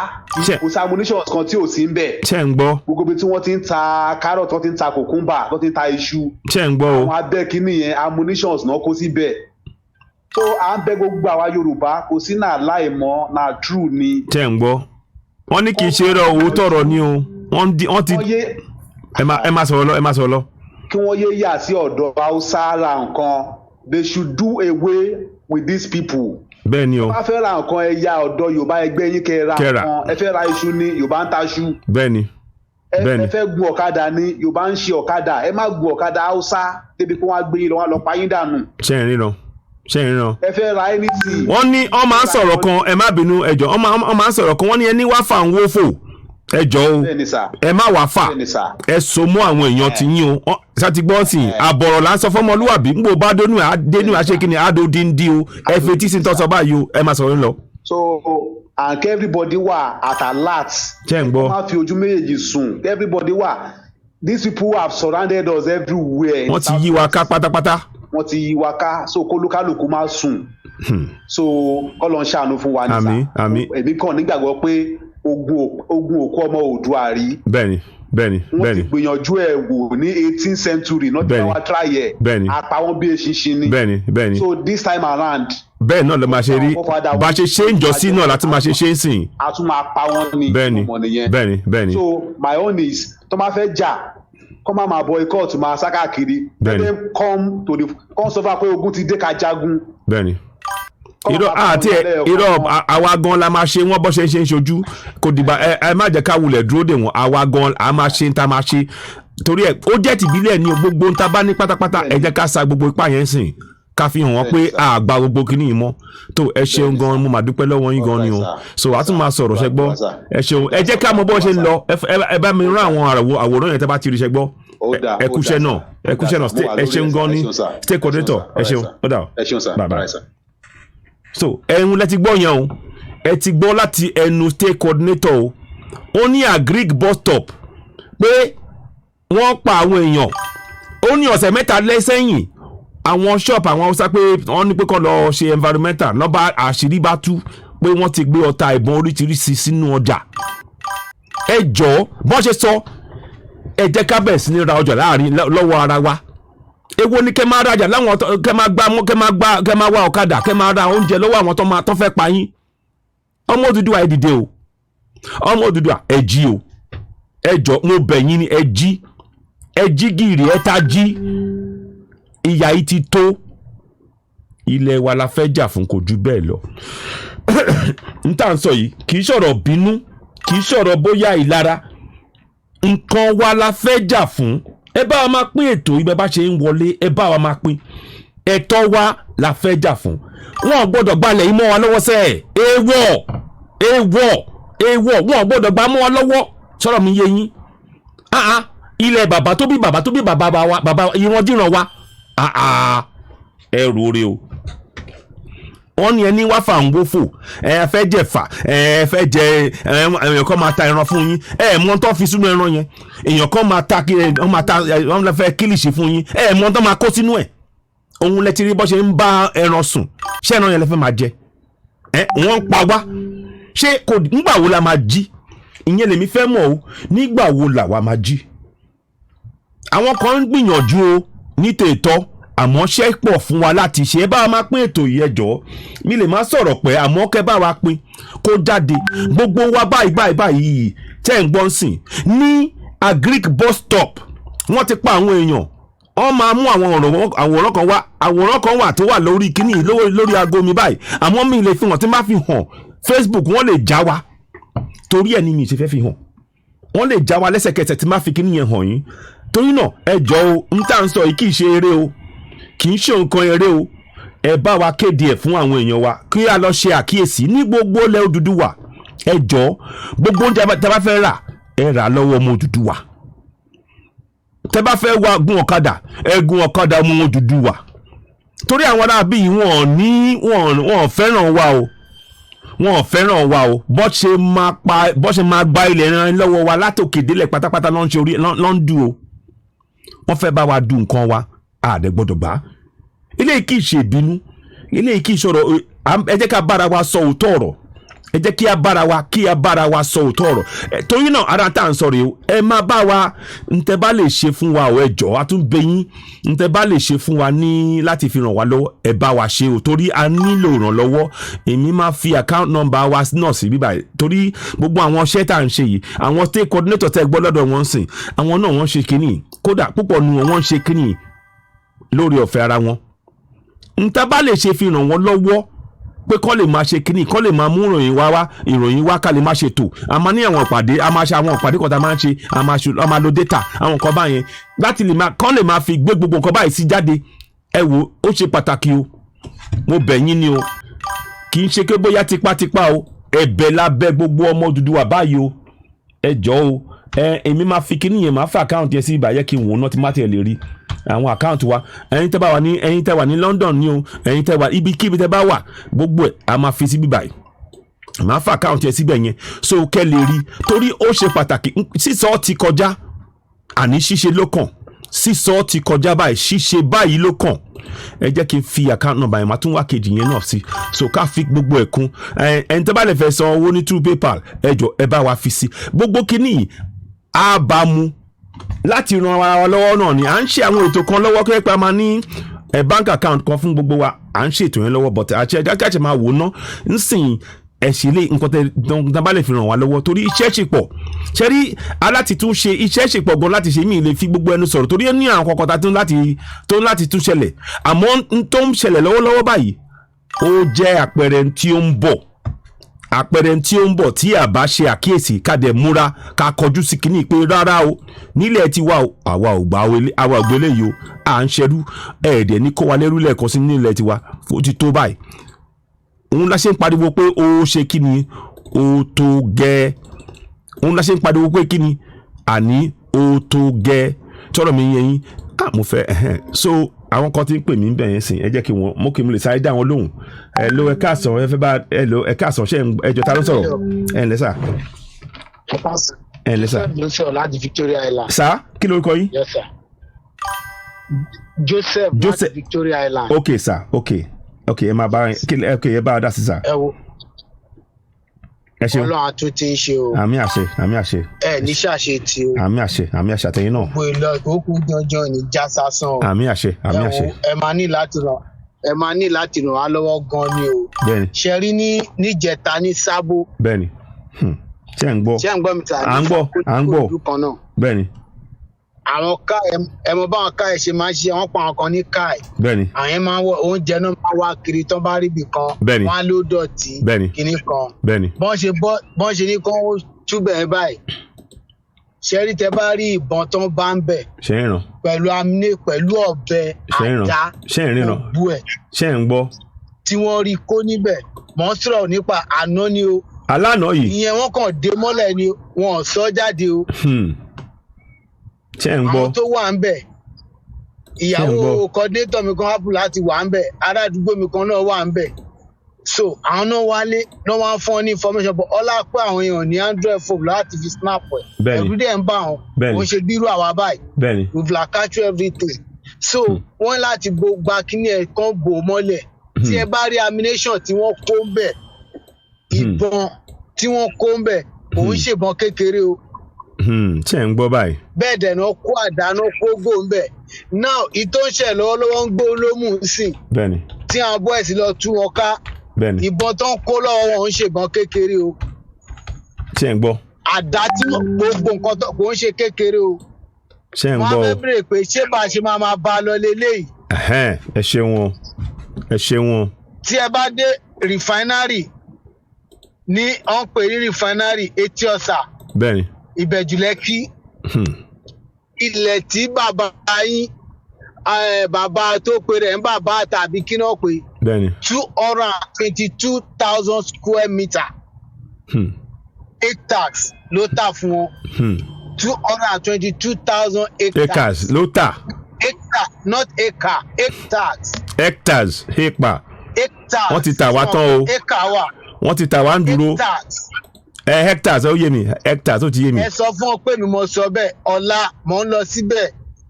kò sí ammunitions kan tí ò sí ń bẹ̀. ṣé ń gbọ́. gbogbo ibi tí wọ́n ti ń ta carrot tó ti ń ta cucumber tó ti ń ta iṣu. ṣé ń gbọ́ o. àwọn abẹ́ kínní yẹn ammunitions náà kó síbẹ̀. so à ń bẹ gbogbo àwa Yorùbá kò sí náà láìmọ̀ náà true ni. ṣé ń gbọ́. wọ́n ní kì í ṣe rọ owó tọrọ ni o wọ́n ti ẹ má sọ̀rọ̀ lọ. kí wọ́n yé yà sí ọ̀dọ̀ Hausa ra nǹkan they should do away with these people. bẹ́ẹ̀ ni o. bá fẹ́ ra nǹkan ẹ ya ọ̀dọ̀ Yorùbá ẹgbẹ́ yín kẹ́ ra nǹkan ẹ fẹ́ ra iṣu ní Yorùbá ń taṣu. bẹ́ẹ̀ ni. ẹ fẹ́ gun ọ̀kadà ní Yorùbá ń ṣe ọ̀kadà ẹ má gun ọ̀kadà Hausa débi pé wọ́n á gbé yín lọ wọ́n á lọ pa yín dànù. ṣé ń ríran ṣé ń ríran. ẹ fẹ́ ra anything. wọ́n ní wọ́n máa ń sọ̀rọ̀ kan ẹ má bínú ẹjọ́ wọ́n máa ń sọ̀rọ̀ kan wọ́n ní ẹni wá fà ń wó fò ẹjọ́ o ẹ má wá fà ẹ so mọ́ àwọn èèyàn ti yín o ṣáàtì gbọ́ sí i àbọ̀rọ̀ là ń sọ fọ́mọlúwàbí ń gbò bá dénú àṣekínni àdódìndí o ẹ fetí sí tọ́sọ báyìí o ẹ má sọ̀rọ̀ ńlọ. so and everybody wà at alert. wọ́n máa fi ojú méjèèjì sùn everybody wà. These people have surrounded us everywhere. wọ́n ti yí wa ká pátápátá. wọ́n ti yí wa ká so kólúkálùkù máa sùn. so kọ́lọ́ ń ṣàánú fún wa nìyà. àmín. èmi kàn nígbàgbọ́ pé ogun òkú ọmọ Oòduà rí. bẹ́ẹ̀ni. wọ́n ti gbìyànjú ẹ̀ wò ní 18th century not the our try ẹ̀. apá wọn bí eṣinṣin ni. bẹ́ẹ̀ni. so this time around. bẹ́ẹ̀ náà ló máa ṣe rí bá ṣe ṣe ń jọ sí náà láti máa ṣe ṣe ń sìn. a tún máa pa wọn ní ọmọ nìyẹn. bẹ́ẹ̀ni. so my own is tó máa fẹ́ jà kọ́ máa boycott máa sá káàkiri. bẹ́ẹ̀ni kọ́ sọ fún wa pé ogun ti dé ká jagun. bẹ́ẹ̀ni irọ́ àwa gan la máa ṣe wọ́n bọ́ ṣe ń ṣojú kò dìgbà ẹ má jẹ́ ká wulẹ̀ dúró dè wọ́n àwa gan a máa ṣe ń ta máa ṣe torí ẹ ó jẹ́ tìbílẹ̀ ní gbogbo ń ta bá ní pátápátá ẹ jẹ́ ká sa gbogbo ipá yẹn sìn ká fi hàn wọ́n pé àgbà gbogbo kìíní yìí mọ́ tó ẹ ṣeun gan mo máa dúpẹ́ lọ́wọ́ yín gan ni o so a tún máa sọ̀rọ̀ ṣẹgbọ́ ẹ ṣeun ẹ jẹ́ ká mọ bó ṣe ń lọ ẹ bá mi rán àwọn àwòrán yẹn tẹ́ bá ti rí ṣẹgbọ́ ẹ kúṣẹ́ náà ẹ ṣeun gan ni state coordinator ẹ ṣeun ó dà bye. So ẹ̀hún lẹ ti gbọ́ yẹn o ẹ ti gbọ́ láti ẹnu state coordinator o ó ní agric bus stop pé wọ́n pa àwọn èèyàn ó ní ọ̀sẹ̀ mẹ́ta lẹ́sẹ̀yìn àwọn shop àwọn Hausa pé wọ́n ní pé kó lọ ṣe environmental nọ́mbà àṣírí bá tú pé wọ́n ti gbé ọta ìbọn oríṣiríṣi sínú ọjà ẹ jọ̀ọ́ bọ́n ṣe sọ ẹ jẹ́ ká bẹ̀rẹ̀ sí ní ra ọjà láàrin lọ́wọ́ ara wa èwo ni kẹ́ máa rajà láwọn kẹ́ máa wá ọ̀kadà kẹ́ máa ra oúnjẹ lọ́wọ́ àwọn tó fẹ́ pa yín ọmọ Odùduwà ẹ dìde o ọmọ Odùduwà ẹ jí o ẹ jọ mo bẹ̀ yín ni ẹ jí gìrì ẹ ta jí ìyà yìí ti tó ilẹ̀ wa la fẹ́ jà fún kò jù bẹ́ẹ̀ lọ n tà ń sọ yìí kì í sọ̀rọ̀ bínú kì í sọ̀rọ̀ bóyá ìlara nǹkan wa la fẹ́ jà fún ẹ bá wa máa pín ètò ibẹ̀ bá ṣe ń wọlé ẹ bá wa máa pín ẹ̀tọ́ wa la fẹ́ jà fún wọn ò gbọ́dọ̀ gbalẹ̀ yìí mọ́ wa lọ́wọ́ sẹ́ẹ̀ èèwọ̀ wọn ò gbọ́dọ̀ gbà mọ́ wa lọ́wọ́ sọ̀rọ̀ mi yé yín ilẹ̀ bàbá tó bí bàbá wa bàbá ìrandíran wa ẹ rore o wọ́n ní ẹni wá fà ń wófò ẹ fẹ́ jẹ fà ẹ fẹ́ jẹ èèyàn kan máa ta ẹran fún yín ẹ mọ̀ tó fi sínú ẹran yẹn èèyàn kan máa ta wọ́n fẹ́ kílìṣì fún yín ẹ mọ̀ tó máa kó sínú ẹ̀ òun lẹ ti rí bọ́ ṣe ń bá ẹran sùn ṣé ẹran yẹn lẹ fẹ́ máa jẹ wọ́n ń pa wá ṣé kò nígbà wo la máa jí ìyẹn lèmi fẹ́ mọ̀ o nígbà wo làwa máa jí àwọn kan ń gbìyànjú o ní tètò àmọ́ ṣe pọ̀ fún wa láti ṣe é bá wa máa pín ètò yìí ẹjọ́ mi lè má sọ̀rọ̀ pé àmọ́ kẹ́ bá wa pín kó jáde gbogbo wa báyìí tẹ́ ń gbọ́n sìn ní agric bus stop wọ́n ti pa àwọn èèyàn wọ́n máa mú àwòrán kan wà tó wà lórí kíní lórí aago mi báyìí àmọ́ mi lè fi hàn tí má fi hàn Facebook wọ́n lè já wa torí ẹ̀ ni mi ṣe fẹ́ fi hàn wọ́n lè já wa lẹ́sẹ̀kẹsẹ̀ tí má fi kíní yẹn hàn yín torí náà ẹjọ́ o n tá ń sọ yìí kì í ṣe eré o kì í ṣe nǹkan eré o ẹ bá wa kéde ẹ̀ fún àwọn èèyàn wa kí a lọ ṣe àkíyèsí ní gbogbo ilẹ̀ Odùduwà ẹ jọ̀ọ́ gbogbo oúnjẹ tẹ́ bá fẹ́ rà ẹ rà lọ́wọ́ ọmọ Odùduwà tẹ́ bá fẹ́ wá gun ọ̀kadà ẹ gun ọ̀kadà ọmọ Odùduwà torí àwọn ará bíi wọn fẹ́ràn wa o wọn fẹ́ràn wa o bọ́ ṣe máa gba ilẹ̀ ẹran lọ́wọ́ wa látòkè délẹ̀ pátápátá ló ń dù o wọ́n fẹ́ bá wa du nǹkan wa àdẹ gbọ́dọ̀ gbà eléyìí kì í ṣe ìbínú eléyìí kì í sọ̀rọ̀ ẹ jẹ́ ká bára wa sọ òótọ́ ọ̀rọ̀ ẹ jẹ́ kí a bára wa sọ òótọ́ ọ̀rọ̀ torí náà ara tá à ń sọ̀rọ̀ yìí ẹ máa bá wa ntẹ́ bá lè ṣe fún wa ọ̀ ẹ jọ̀ọ́ a tún bẹ̀ yín ntẹ́ bá lè ṣe fún wa ní láti fi ràn wá lọ́wọ́ ẹ bá wa ṣe o torí a nílò ìrànlọ́wọ́ èmi máa fi account number wa náà sí bíbá torí gbogbo àwọn iṣẹ́ tá à ń ṣe yìí àwọn state coordinator tẹ́ gbọ́ lọ́dọ̀ wọn sìn àwọn náà wọ́n ṣe kínní kódà púpọ̀ nu wọn ṣe kínní lórí ọ̀fẹ́ ara wọn ntẹ́ bá lè ṣe fi ràn wọ́n lọ́wọ́ pé kọ́ lè máa ṣe kíní kọ́ lè máa mú ìròyìn wá ká lè máa ṣètò a máa ní àwọn ìpàdé a máa ṣe àwọn ìpàdé kan tá a máa ń ṣe a máa lo data àwọn nǹkan báyẹn láti lè máa kọ́ lè máa fi gbé gbogbo nǹkan báyìí sí jáde ẹ wo ó ṣe pàtàkì o mo bẹ̀ yín ni o kì í ṣe pé bóyá tipátipá o ẹ̀bẹ̀ lábẹ́ gbogbo ọmọ Odùduwà báyìí o ẹ jọ̀ọ́ o èmi máa fi kíní yẹn máa fẹ́ àkáǹtì yẹn sí ìbàyẹ́ kí n wò ó náà tí má tẹ̀ lè rí àwọn àkáǹtì wa ẹ̀yin tẹ́ wà ní London ni o ẹ̀yin tẹ́ wà ibikíbi tẹ́ bá wà gbogbo ẹ̀ a máa fi sí bíbáyìí màá fà káùntì ẹ síbẹ̀ yẹn so kẹ́ lè rí torí ó ṣe pàtàkì sísọ ti kọjá àní ṣíṣe ló kàn sísọ ti kọjá báyìí ṣíṣe báyìí ló kàn ẹ jẹ́ kí n fi account number yẹn máa tún wá kejì yẹn náà sí so ká fi gbogbo ẹ̀ kún ẹni tó bá lè fẹ́ san owó ní through PayPal ẹ jọ ẹ bá wa fi sí gbogbo kíní á bá mu láti ran ara wa lọ́wọ́ náà ni à ń ṣe àwọn ètò kan lọ́wọ́ kí ẹ máa ní bank account kan fún gbogbo wa à ń ṣètò yẹn lọ́wọ́ but àti ẹ̀ka kàṣẹ máa wò ná nsìn ẹ̀sìn lé nǹkan tẹ́ bá lè fi ràn wá lọ́wọ́ torí iṣẹ́ ṣe pọ̀ ṣe rí aláti tún ṣe iṣẹ́ ṣe pọ̀ gan láti ṣe mí lè fi gbogbo ẹnu sọ̀rọ̀ torí ní àwọn kọ̀ọ̀kan tá tó láti tún ṣẹlẹ̀ àmọ́ tó ń ṣẹlẹ̀ lọ́wọ́lọ́wọ́ báyìí ó jẹ́ àpẹẹrẹ tí ó ń bọ̀ tí a bá ṣe àkíyèsí ká dẹ̀ múra ká kọjú sí kíní pé rárá o nílẹ̀ tiwa o àwa ò gbélé yìí o à ń ṣerú ẹ̀ẹ́dẹ̀ ní kó wa lẹ́rú lẹ́ẹ̀kan sí nílẹ̀ tiwa ó ti tó báyìí òun la ṣe ń pariwo pé ó ṣe kí ni ó tó gẹ́ òun la ṣe ń pariwo pé kí ni àní ó tó gẹ́ tọ́rọ̀ mi yẹn yín mo fẹ́ so àwọn kan tí ń pè mí bẹ̀ yẹn sìn ẹ jẹ́ kí wọ́n mú kí n lè sáré dá wọn lóhùn ẹ ló ẹ káàsán ẹ fẹ́ bá ẹ ló ẹ káàsán ṣe ẹjọ́ ta ló sọ̀rọ̀ ẹ ǹlẹ́ sà ẹ ǹlẹ́ sà Joseph láti Victoria Island. sà kí lórúkọ yín. Yes sir. Joseph láti Victoria Island. ok sà ok ẹ máa bá ẹ bá a dá sí sà. ẹ wo ẹ ṣeun Ọlọ́run àtún ti ń ṣe o. àmì àṣẹ. ẹ ní ṣàṣe tí o. àmì àṣẹ àtẹ̀yìn náà. gbogbo ìlọ ìkókù jọjọ ní já sásán o. àmì àṣẹ. ẹ máa ní láti ràn wá lọ́wọ́ gan ni o. bẹ́ẹ̀ni. ṣe rí níjẹta ní Sábó. bẹ́ẹ̀ni ṣé ń gbọ́ mi ta à ń gbọ́ bẹ́ẹ̀ni. àwọn ká ẹmọ báwọn ká ẹ ṣe máa ń ṣe wọn pa àwọn kan ní káì. bẹ́ẹ̀ni. àwọn yẹn máa ń wọ oúnjẹ náà máa wá kiri tán bá rí ibì kan. bẹ́ẹ̀ni. wọn á ló dọ̀tí. bẹ́ẹ̀ni. kinní kan. bẹ́ẹ̀ni. bọ́n ṣe ní kán túbẹ̀ ẹ báyìí. ṣẹ́rí tẹ bá rí ìbọn tán bá ń bẹ̀. ṣe ń ràn. pẹ̀lú amúné pẹ̀lú ọ̀bẹ àdá òbú ẹ̀. ṣe ń gbọ́. tí wọ́n rí kó níbẹ̀ mọ́ sọ̀rọ̀ nípa àná ni o. alánà yìí. ìyẹn wọ́n kàn dé mọ́lẹ̀ ni wọn ò sọ jáde o. ṣe ń gbọ́. àwọn tó wà ń bẹ̀ ìyàwó coordinator mi kan hápù láti wà ń bẹ̀ ará àdúgbò mi kan náà wà ń bẹ̀ so àwọn náà wálé náà wá ń fún ọ ní information but ọlá pé àwọn èèyàn ní Android phone láti fi snap ẹ̀ ẹ̀rú dẹ̀ ń bá wọn òun ṣe bírú àwa báyìí with la catch everything so wọ́n láti gba kíní ẹ̀ kan bò mọ́lẹ̀ tí ẹ bá rí ammunition tí wọ́n kó ń bẹ̀ ìbọn tí wọ́n kó ń bẹ̀ òun ṣèbọn kékeré o. ṣe ń gbọ́ báyìí. bẹ́ẹ̀ dẹ̀ náà kó àdáná kó gbòó ń bẹ̀ now ìtò ń ṣẹ̀ lọ́wọ́lọ́wọ́ ń gbó lómù sí. bẹ́ẹ̀ni. tí àwọn boys lọ tú wọn ká. bẹ́ẹ̀ni. ìbọn tó ń kó lọ́wọ́ wọn ń ṣèbọn kékeré o. ṣe ń gbọ́. àdá tí gbogbo nǹkan tó kò ń ṣe kékeré o. ṣe ń gbọ́ o. wọ́n á fẹ́ bèrè pé ṣé bá a ṣe máa bá a lọ leléyìí. ẹ ṣe wọn. tí ẹ bá dé refinery ní ọ̀n pè ní refinery Etí Ọ̀sà. bẹ́ẹ̀ni. Ìbẹ̀jùlẹ́kí ilẹ̀ tí bàbá yín bàbá tó pe rẹ̀ ń bàbá tàbí kí náà pé 222,000 square meter hectares ló tà fún wọn 222,000 acres ló tà hectare not acre hectares hectare wọ́n ti tà wá tán o acre wà wọ́n ti tà wá ń dúró hectares ó yé mi hectares ó ti yé mi. ẹ sọ fún ọ pé mi mo sọ bẹ́ẹ̀ ọ̀la mò ń lọ síbẹ̀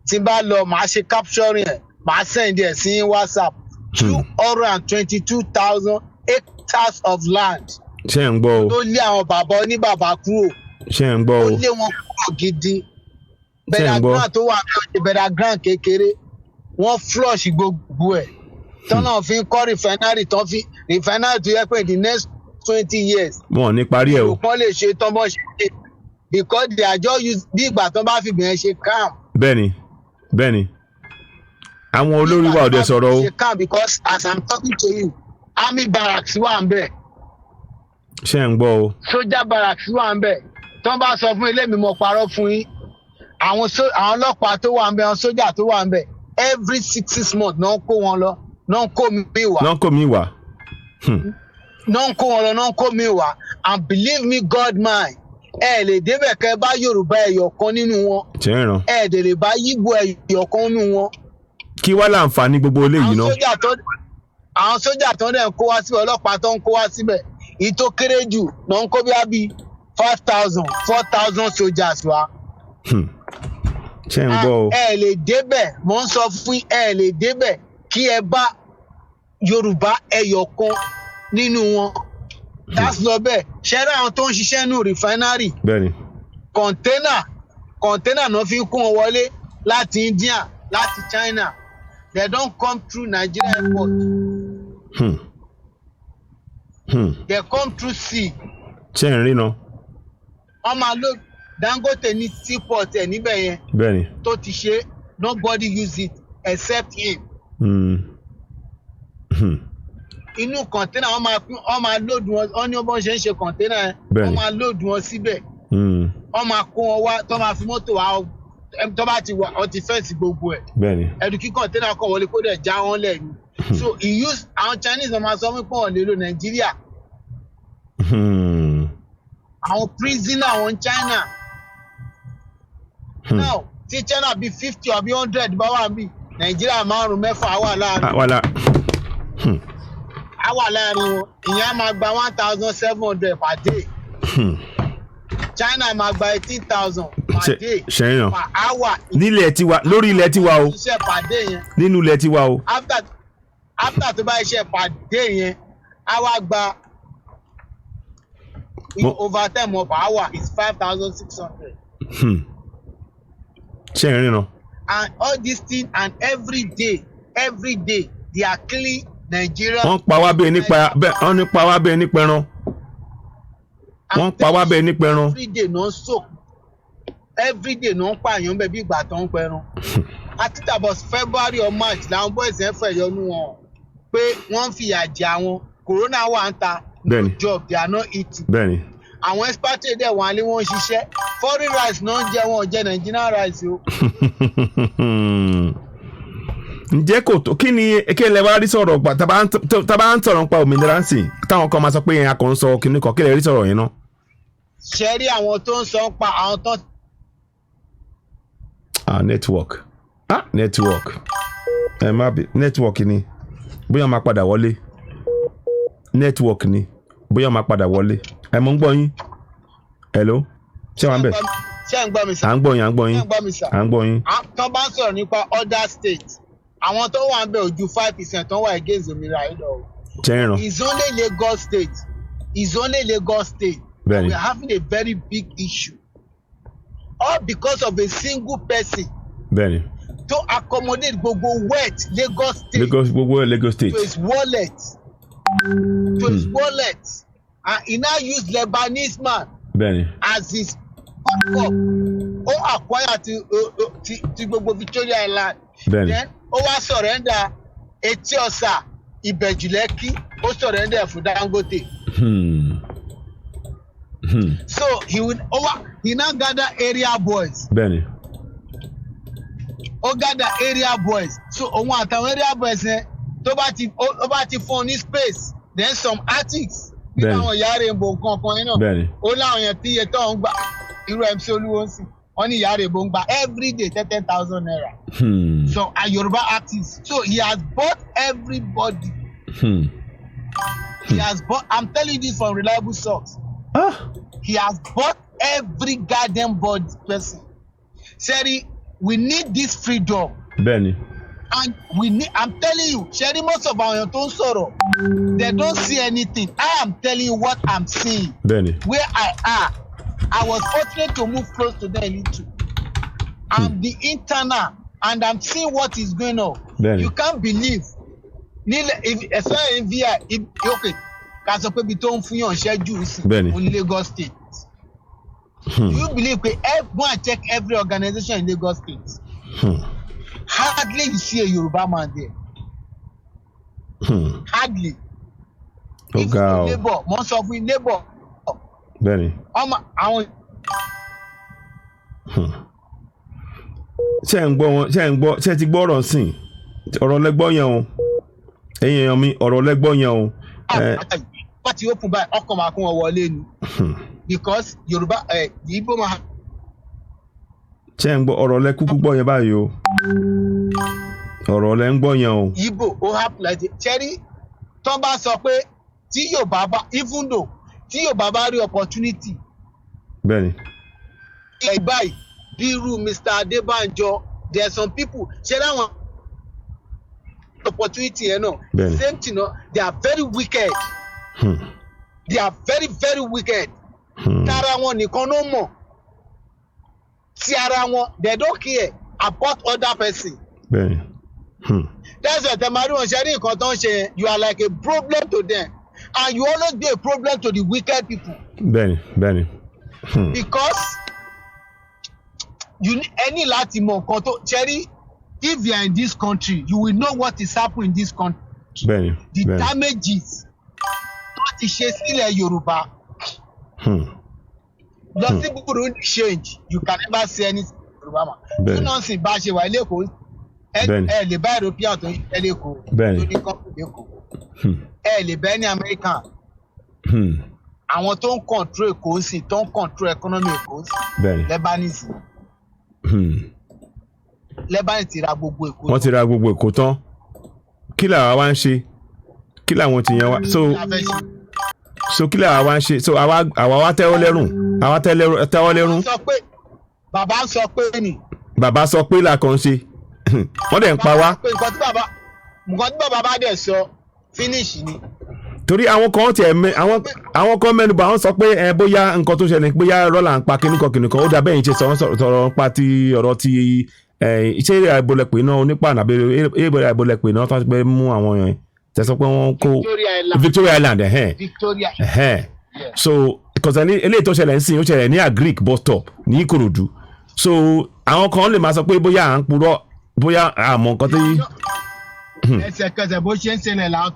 tí n bá lọ màá ṣe capturing ẹ̀ màá send ẹ̀ sí WhatsApp 222,000 hectares of land. ṣé ń gbọ́ o. ló lé àwọn bàbá oníbàbá kúrò. ṣé ń gbọ́ o. ó lé wọn kúrò gidi. bẹ̀rẹ̀ grant tó wà ní bẹ̀rẹ̀ grant kékeré wọ́n flush gbogbo ẹ̀ tọ́nà fi ń kọ́ refinery refinery tó yẹ pé the next 20 years. wọn ò ní parí ẹ o. olùkọ́ lè ṣe tán bọ́ ṣe ṣe because they are just use bí ìgbà tán bá fi bẹ̀rẹ̀ ṣe calm. bẹ́ẹ̀ni àwọn olórí wa ò dẹ̀ sọ̀rọ̀ o. ṣe calm because as I'm talking to you army barracks wà ń bẹ̀. ṣé ń gbọ́ o. soldier barracks wà ń bẹ̀ tán bá sọ fún ilé mi mo parọ́ fún yín àwọn ọlọ́pàá tó wà ń bẹ̀ àwọn sójà tó wà ń bẹ̀ every 6 months náà ń kó wọn lọ náà ń kó mi wá. náà ń kó mi wá. náà ń kó wọn lọ náà ń kó mi wá and believe me God mine ẹ lè débẹ̀ kẹ́ bá Yorùbá ẹ̀yọ̀ kan nínú wọn ẹ dẹ̀ lè bá Yíbò ẹ̀yọ̀ kan nínú wọn. kí wá láǹfààní gbogbo eléyìí náà. àwọn sójà tó dẹ̀ ń kó wá síbẹ̀ ọlọ́pàá tó ń kó wá síbẹ̀ ìtò kéré jù náà ń kó bí 5,000 4,000 soldiers wa. ṣé ń gbọ́ o. ẹ lè débẹ̀ mo ń sọ fún ẹ lè débẹ̀ kí ẹ bá Yorùbá ẹyọ kan nínú wọn. that's lọ bẹ́ẹ̀ ṣẹ́rẹ́ àwọn tó ń ṣiṣẹ́ nù refinery. bẹ́ẹ̀ni. kọ̀ńténà náà fi kún wọn wọlé láti India láti China they don come through Nigeria airport. They come through sea. ṣé ń rí náà. wọ́n máa lo Dangote ní seaport ẹ̀ níbẹ̀ yẹn. bẹ́ẹ̀ni. tó ti ṣe nobody use it except him. inú kọ̀ńténà wọ́n máa lóòdù wọn wọ́n ní bọ́n ṣe ń ṣe kọ̀ńténà yẹn wọ́n máa lóòdù wọn síbẹ̀. wọ́n máa kó wọn wá tó máa fi mọ́tò wá tó bá ti wà ọ ti fẹ́ǹsì gbogbo ẹ̀. bẹ́ẹ̀ni. ẹ̀dùn kí kọ̀ńténà kan wọlé kó dẹ̀ já wọn lẹ̀ ni. so he use àwọn Chinese náà máa sọ wípé wọ́n lè lo Nàìjíríà. àwọn prisoner àwọn China. now tí China bí 50 àbí 100 bá wà bí Nàìjíríà 5 6 wà láàrin. wà láàrin wọn ìyẹn máa gba 1,700 per day. China máa gba 18,000 per day per hour. nílẹ̀ tiwa lórí ilẹ̀ tiwa o. iṣẹ́ per day yẹn. nínú ilẹ̀ tiwa o. after tó bá iṣẹ́ per day yẹn a wá gba overtime per hour is 5,600. ṣé ń rìnà. and all this thing and every day they are killing Nigeria. wọ́n pa wá bẹ́ẹ̀ nípa wọ́n ní pa wá bẹ́ẹ̀ nípa ẹran. wọ́n pa wá bẹ́ẹ̀ nípa ẹran. every day náà ń pààyàn bẹ́ẹ̀ bí ìgbà tó ń pẹran. àti tàbọ̀ February or March làwọn boys ẹ̀ fẹ́ yọnu wọn pé wọ́n ń fìyà jẹ àwọn corona wà ń ta no job they are not eating. bẹ́ẹ̀ni. àwọn expatriate dẹ̀ wọ́n á lé wọ́n ń ṣiṣẹ́ foreign rice náà ń jẹ wọn ò jẹ Nigerian rice o. ǹjẹ́ kò tó kí ni kí lè wá rí sọ̀rọ̀ gbà tá bá ń sọ̀rọ̀ nípa òmìnira sí táwọn kan máa sọ pé yẹn a kò ń sọ kíní kan kí lè rí sọ̀rọ̀ yẹn náà. ṣe rí àwọn tó ń sọ pa àwọn tó. network ẹ má bí network ni bóyá máa padà wọlé network ni bóyá máa padà wọlé ẹ mọ̀ ń gbọ́ yín hello ṣé wàá bẹ̀. ṣé ń gbọ́ mi sà. à ń gbọ́ yín à ń gbọ́ yín à ń gbọ́ yín. tó bá ń sọ̀rọ̀ nípa other states àwọn tó wà ń bẹ̀ ojú 5% tó wà against òmìnira yìí lọ. jẹ́rìíràn. it's only Lagos state. Bẹ́ẹ̀ni. we are having a very big issue all because of a single person. bẹ́ẹ̀ni. to accommodate gbogbo wealth Lagos state. gbogbo Lagos state. to his wallet. And he now use Lebanese man. bẹ́ẹ̀ni. as his backup. ó acquire ti gbogbo Victoria Island. bẹ́ẹ̀ni. then ó wá surrender Etí Ọ̀sà Ìbẹ̀jú Lẹ́kì ó surrender fún Dangote. So he now gather area boys. bẹ́ẹ̀ni. ó gather area boys so òun àtàwọn area boys yẹn tó bá ti fún ọ ní space then some artists bí àwọn ìyá Rainbow kankan yẹn náà bẹ́ẹ̀ni. ó láwọn yẹn tí iye tó ń gbà irú MC Olúwo ń sìn wọ́n ní ìyá Rainbow ń gbà everyday 30,000 naira. So a Yoruba artist so he has bought everybody. He has bought I'm telling you this from reliable source. He has bought every garden body person. Sherry, we need this freedom. Bẹ́ẹ̀ni. And I'm telling you, Sherry, most of our tó ń sọ̀rọ̀, they don't see anything. I am telling you what I'm seeing. Bẹ́ẹ̀ni. Where I was fortunate to move close to them a little. I'm the internal and I'm seeing what is going on. Bẹ́ẹ̀ni. You can't believe. Okay. Ká sọ pé ibi tó ń fún yàn ṣẹ́jú sí in Lagos State. Do you believe pé go and check every organization in Lagos State? Hardly you see a Yoruba man there. Hardly. If you labour mo sọ fún labour. Bẹ́ẹ̀ni. Àwọn. ṣé ń gbọ́ ṣé ti gbọ́ ọ̀rọ̀ sìn ọ̀rọ̀ lẹ́gbọ́ yẹn o ẹ̀yin èèyàn mi ọ̀rọ̀ lẹ́gbọ́ yẹn o. Wọ́n ti open by ọkọ̀ máa kún wọn wọlé ni. Because Yoruba Igbo máa. ṣé ń gbọ́ ọ̀rọ̀ lẹ kúkú gbọ́ yẹn báyìí o ọ̀rọ̀ lẹ ń gbọ́ yẹn o. Igbo ó happen like cherry tó bá sọ pé tí Yorùbá bá even though tí Yorùbá bá rí opportunity. Bẹ́ẹ̀ni. Báyìí bí irú Mr. Adébánjọ there are some people ṣe láwọn opportunity yẹn náà same thing they are very wicked. They are very very wicked. Tara wọn nìkan ló mọ̀ tí ara wọn they don't care about other person. Bẹ́ẹ̀ni. That's why tẹ̀mọ́rí wọn ṣe rí nǹkan tó ń ṣe you are like a problem to them and you always be a problem to the wicked people. Bẹ́ẹ̀ni. Because you any láti mọ nǹkan tó ṣe rí if you are in this country you will know what is happening in this country. Bẹ́ẹ̀ni. The damages tó ti ṣe sílẹ̀ Yorùbá. Lọ sí Burundi change you can never see anything Yorùbá ma. Nọ́ọ̀sì bá ṣe wà lẹ́kọ̀ọ́ ẹ lè bá European tó ẹ lẹ́kọ̀ọ́ tó ní kọ́pù lẹ́kọ̀ọ́ ẹ lè bá ní American. Àwọn tó ń control Èkó sí tó ń control economy Èkó sí Lebanese. Lebanese ti ra gbogbo Èkó. Wọ́n ti ra gbogbo Èkó tán kí làwa wá ń ṣe kí làwọn ti yan wá so kí làwa wá ń ṣe so àwa wá tẹ́wọ́ lẹ́rùn àwa tẹ́wọ́ lẹ́rùn. Bàbá sọ pé ni. Bàbá sọ pé làkàn ṣe wọ́n dẹ̀ ń pa wá. Nǹkan tí bàbá bá dẹ̀ sọ finish ni. Torí àwọn kan tiẹ̀ àwọn kan mẹ́nubà wọ́n sọ pé bóyá nǹkan tó ṣẹlẹ̀ bóyá rọ́là ń pa kíníkan ó dà bẹ́ẹ̀ yín ṣe sọ̀rọ̀ pa ti ọ̀rọ̀ ti iṣẹ́ èrè àìbolẹ̀pẹ̀ náà onípàànà àbẹ̀rẹ̀ èrè àìbolẹ̀pẹ̀ náà tó ń pẹ́ mú àwọn èèyàn tẹ̀sán pé wọ́n kó Victoria Island so because eléyìí tó ṣẹlẹ̀ ń sìn ó ṣẹlẹ̀ ní Agric Bus Stop ní Ikorodu so àwọn kan lè máa sọ pé bóyá à ń purọ́ bóyá àmọ́ nǹkan tó yí. Ẹsẹ̀kẹsẹ̀ bó ṣe ń ṣẹlẹ̀ làwọn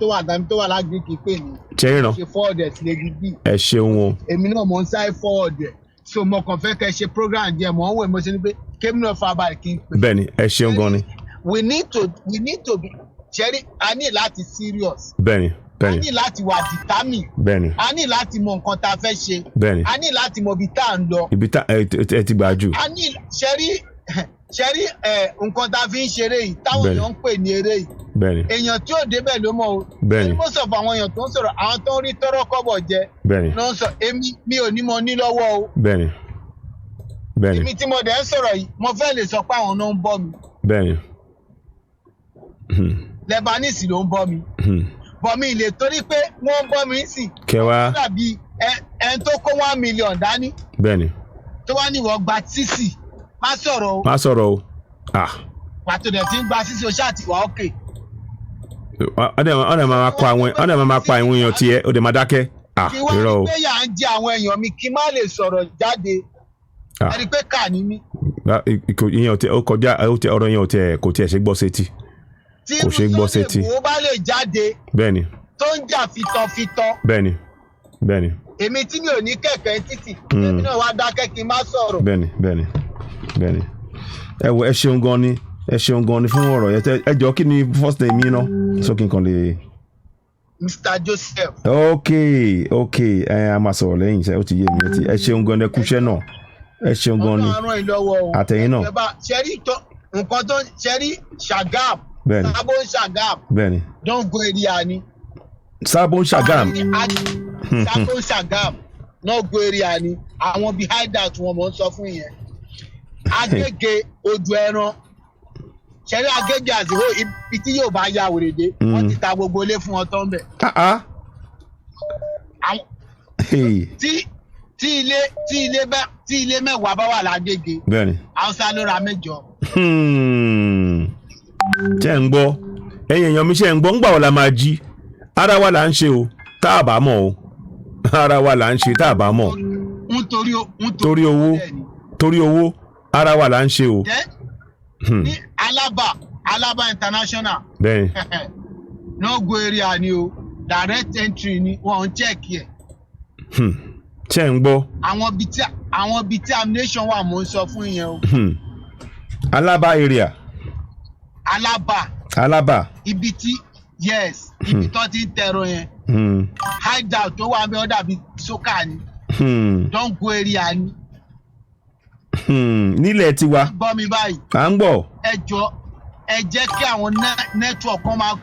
tó wà lágbègbè pè ní. Ṣẹ́yìnrán ṣe forward sí lady b. Ẹ ṣeun o. Èmi náà mo ń sáré forward so mo kàn fẹ́ kẹ́ ṣe program díẹ̀ mo ń wò mo ṣe ní pé kémi náà fa balẹ̀ kí n pè. Bẹ́ẹ̀ni ẹ ṣeun gan ni. we need to be ṣẹ́rí a ní láti serious. Bẹ́ẹ̀ni. A ní láti wà determine. Bẹ́ẹ̀ni. A ní láti mọ nǹkan tá a fẹ́ ṣe. Bẹ́ẹ̀ni. A ní láti mọ ibi tá à ń lọ. Ibi tá ẹ ti gbà jù. A ní ṣẹ́rí nǹkan tá a fi ń ṣeré yìí táwọn èèyàn ń pè ní eré yìí. Bẹ́ẹ̀ni. Èèyàn tí ò débẹ̀ ló mọ̀ o. Bẹ́ẹ̀ni. Most of àwọn èèyàn tó ń sọ̀rọ̀ àwọn tó ń rí tọ́rọ́ kọ́bọ̀ jẹ. Bẹ́ẹ̀ni. ló ń sọ mi ò ní mo ní lọ́wọ́ o. Bẹ́ẹ̀ni. Bẹ́ẹ̀ni. Èmi tí mo dẹ̀ ń sọ̀rọ̀ yìí mo fẹ́ lè sọ pé àwọn náà ń bọ́ mi. Bẹ́ẹ̀ni. Lebanese ló ń bọ́ mi. Bọ̀ mi lè torí pé wọ́n ń bọ́ mi sí. Kẹwàá. Ó dàbí ẹni tó kó 1 million dání. Bẹ́ẹ̀ni. Tó wá ní ìwọ gba sísì má sọ̀rọ̀ o. Má sọ̀rọ̀ o. Pàtó dẹ̀ ti ń gba sísì o ṣáà ti wà ókè. Ọ̀dẹ̀ máa pa àwọn èèyàn tiẹ̀ ó dẹ̀ máa dákẹ́. Irọ́ o. Kí wọ́n ní pé yà ń jẹ àwọn èèyàn mi kí n má lè sọ̀rọ̀ jáde. Ẹni pé kà ní mí. Ìyẹn ó kọjá ọ̀rọ̀ yẹn kò tiẹ̀ ṣe gbọ́ sétí. Kò ṣe gbọ́ sétí. Tí Sunday bá lè jáde. Bẹ́ẹ̀ni. Tó ń jà fitọ́fitọ́. Bẹ́ẹ̀ni. Èmi tí mi ò ní kẹ̀kẹ́ títì. Èmi náà wá dákẹ́ kí n má sọ̀rọ̀. Bẹ́ẹ̀ni. Ẹ wo ẹ ṣeun gan ni fún ọ̀rọ̀ yẹn ẹ jọ kí ni first name yín náà so kí n kàn lè. Mr. Joseph. Okay a máa sọ̀rọ̀ lẹ́yìn iṣẹ́ ó ti yé mi ẹ ṣeun gan ni ẹ kú iṣẹ́ náà ẹ ṣeun gan ni àtẹ̀yìn náà. ṣẹ́rí nǹkan tó ṣẹ́rí Ṣàgám. Bẹ́ẹ̀ni. Sábó Ṣàgám. Bẹ́ẹ̀ni. Don't go area ni. Sábó Ṣàgám. Sábó Ṣàgám náà go area ni àwọn bíi hideout wọn mọ̀ ń sọ fún yẹn. Agége Odò Ẹran ṣẹ́rí Agége àzìwò ibi tí yóò bá ya wèrèdè wọ́n ti ta gbogbo ilé fún wọn tó ń bẹ̀. Tí ilé mẹ́wàá bá wà lágége. Bẹ́ẹ̀ni. Hausa ló ra 8. Ṣé ń gbọ́ ẹ̀yin èèyàn mi ṣe ń gbọ́ ńgbà wo la máa jí ara wa là ń ṣe o tá a bá mọ̀ o ara wa là ń ṣe tá a bá mọ̀ torí owó ara wa là ń ṣe o. Ní Alaba International. Bẹ́ẹ̀ni. No go area ni o direct entry ni wọ́n ń check yẹ. Ṣé ń gbọ́. Àwọn bíi tí ammunition wà mò ń sọ fún yẹn o. Alaba area. Alaba. Ibi tó ti ń tẹ̀rọ yẹn. Hideout tó wà ń bẹ ó dàbí sókà ni. Don't go area ni. Nílẹ̀ tiwa. Gbọ́ mi báyìí. À ń gbọ́. Ẹ jẹ́ kí àwọn network kan máa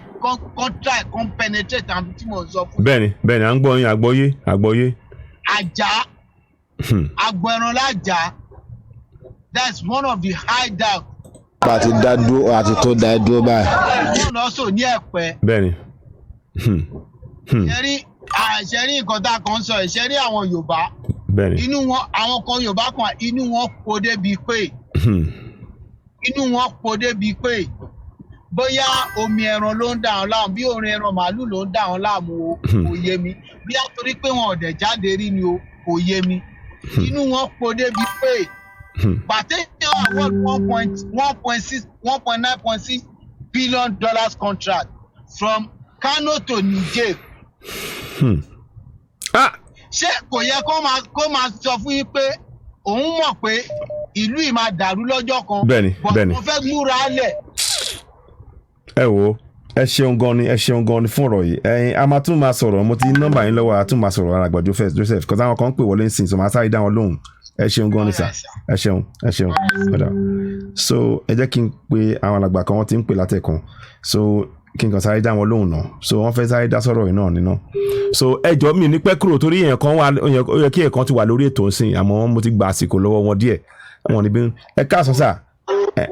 try kan penetrate àwọn tí mo sọ fún. bẹ́ẹ̀ni à ń gbọ́ yín àgbọ́yé. Ajá agbo ẹran lájà, that's one of the hideout. àti dá dúró àti tó dá dúró báyìí. wọ́n lọ sọ ní Ẹ̀pẹ́. bẹ́ẹ̀ni. ṣẹ́rí nǹkan tá a kàn sọ ẹ̀ ṣẹ́rí àwọn Yorùbá. bẹ́ẹ̀ni. inú wọn àwọn kan Yorùbá kan inú wọn kò débi pé bóyá omi ẹran ló ń dà wọn láàmú bí orin ẹran màálù ló ń dà wọn láàmú o kò yé mi bí a torí pé wọn ọ̀dẹ̀ jáde rí ni o kò yé mi inú wọn kò débi pé pàtẹ́yìn award $1.9.6 billion contract from Kano to Niger. ṣé kò yẹ kó máa sọ fún yín pé òun mọ̀ pé ìlú yìí máa dàrú lọ́jọ́ kan. bẹ́ẹ̀ni. mo fẹ́ múra lẹ̀. ẹ wo ẹ ṣeun gan ni fún ọ̀rọ̀ yìí ẹ̀yin a máa tún máa sọ̀rọ̀ mo ti nọ́mbà yín lọ́wọ́ a tún máa sọ̀rọ̀ alàgbà Joseph kọ́sá àwọn kan ń pè wọlé ń sìn so máa sáré dá wọn lóhùn ẹ ṣeun gan ni sà ẹ ṣeun ọ̀dà so ẹ jẹ́ kí n pe àwọn alàgbà kan wọ́n ti ń pè látẹ̀kan so kí n kàn sáré dá wọn lóhùn náà so wọ́n fẹ́ sáré dá sọ̀rọ̀ yìí náà nínú so ẹjọ́ mi ní pẹ́ kúrò torí èèyàn kan wà ó yẹ kí èèyàn kan ti wà lórí ètò ìsìn àmọ́ mo ti gba àsìkò lọ́wọ́ wọn díẹ̀ wọn níbí ẹ káàsán sà ẹ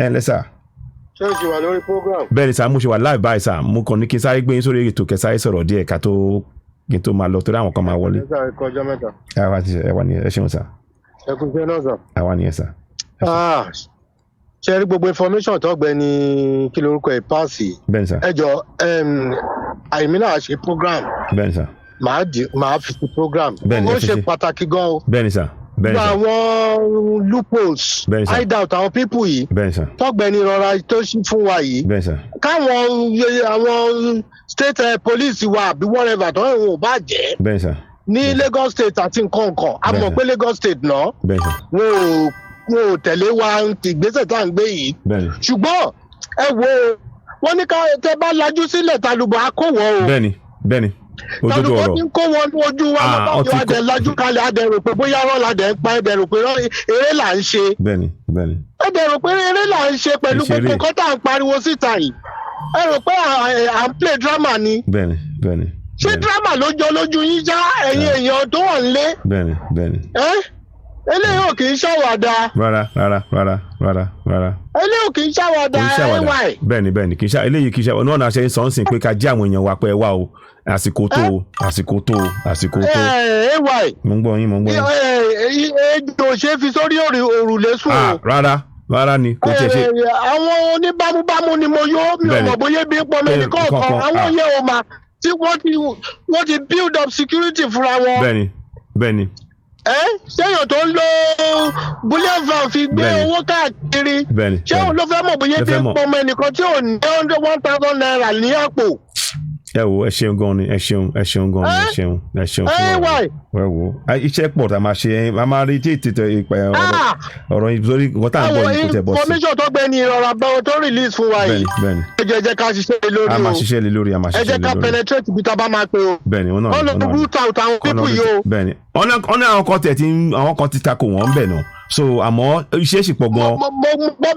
ǹlẹ́ sà. ṣé o ṣe wà lórí program. bẹ́ẹ̀ni sà mo ṣe wà live báyìí sà mo kàn ní kí n sáré gbé yín sórí ètò kẹsàáyé sọ̀rọ̀ díẹ̀ kí n tó máa lọ torí àwọn kan máa wọlé. kọjá mẹ́ta. ẹ wà ní ẹ ṣeun sà. ẹ kú iṣẹ́ náà sà. àwa ni ẹ sà. ṣe rí gbogbo information tó gbẹ ní kí lorúkọ ẹ páàsì. bẹ́ẹ̀ni sà. ẹ jọ àìmí náà ṣe program. bẹ́ẹ̀ni sà. màá fi sí program. bẹ́ẹ̀ni ó ṣe pàtàkì gan o. bẹ́ẹ̀ni sà. gba àwọn loopholes hideout àwọn people yìí tọgbẹni rọra tó ṣí fún wa yìí káwọn àwọn state police wa àbí whatever tó ń wò bá jẹ́ ní Lagos state àti nǹkan a mọ̀ pé Lagos state náà wọn ò tẹ̀lé wa ìgbésẹ̀ tá à ń gbé yìí ṣùgbọ́n ẹ wo wọ́n ní ká tẹ bá lajú sílẹ̀ talùbọ̀ akówọ̀ o. bẹ́ẹ̀ni òdodo ọ̀rọ̀ tàbí wọ́n ti ń kó wọn ní ojú wa lọ́wọ́ adẹ lajú kalẹ̀ adẹ rò pé bóyá rọ́ la dẹ̀ ń pa ẹ̀dẹ̀ rò pé eré là ń ṣe. bẹ́ẹ̀ni. ẹ̀dẹ̀ rò pé eré là ń ṣe pẹ̀lú gbogbo nǹkan tá à ń pariwo síta yìí ẹ rò pé à ń play drama ni. bẹ́ẹ̀ni. ṣé drama ló jọ lójú yín já ẹ̀yin èèyàn tó wà nílé. bẹ́ẹ̀ni. eléyìí ò kì í ṣàwàdà. rárá. eléyìí ò kì í ṣàwàdà ay. bẹ́ẹ̀ni kì í ṣe eléyìí kì í ṣe ọ̀nà ọ̀nà àṣẹ sọ̀nsìn pé ká jí àwọn èèyàn wa pé ẹ wá o àsìkò tó. ay. mo ń gbọ́ yín. ejò ṣe fi sórí òrùlé sùn o. rárá ni kò tiẹ̀ ṣe. àwọn oníbámúbámú ni mo yó mi ò mọ̀ bóyá bí pọ́nmi ní kọ̀ọ̀kan àwọn yẹn ò mà tí wọ́n ti build up security fúnra wọn. bẹ́ẹ̀ni. ṣéyàn tó ń lo bullion van fi gbé owó káàkiri ṣé òun ló fẹ́ mọ̀ bóyá bí pọ́nmi ẹnìkan tí ò ní 1,000 naira ní àpò. ẹ wo ẹ ṣeun gan ni ẹ ṣeun gan ni ẹ ṣeun ẹ wo iṣẹ́ pọ̀ tá a máa ṣe a máa rí tí ètò ọ̀rọ̀ ìdórí nǹkan tá à ń bọ̀ yìí kò tẹ̀ bọ̀ sí. information tó gbé ní ìrọ̀rùn àbẹ̀wò tó release fún wa yìí ẹ jẹ́ ká ṣiṣẹ́ lé lórí o a máa ṣiṣẹ́ lé lórí ẹ jẹ́ ká penetrate bí tá a bá máa pe o. bẹ́ẹ̀ni wọn náà wọn lọ root out àwọn people yìí o. bẹ́ẹ̀ni ọ̀nà àwọn kan ti takò wọ́n bẹ̀ náà so àmọ́ iṣẹ́ sì pọ̀ gan. mo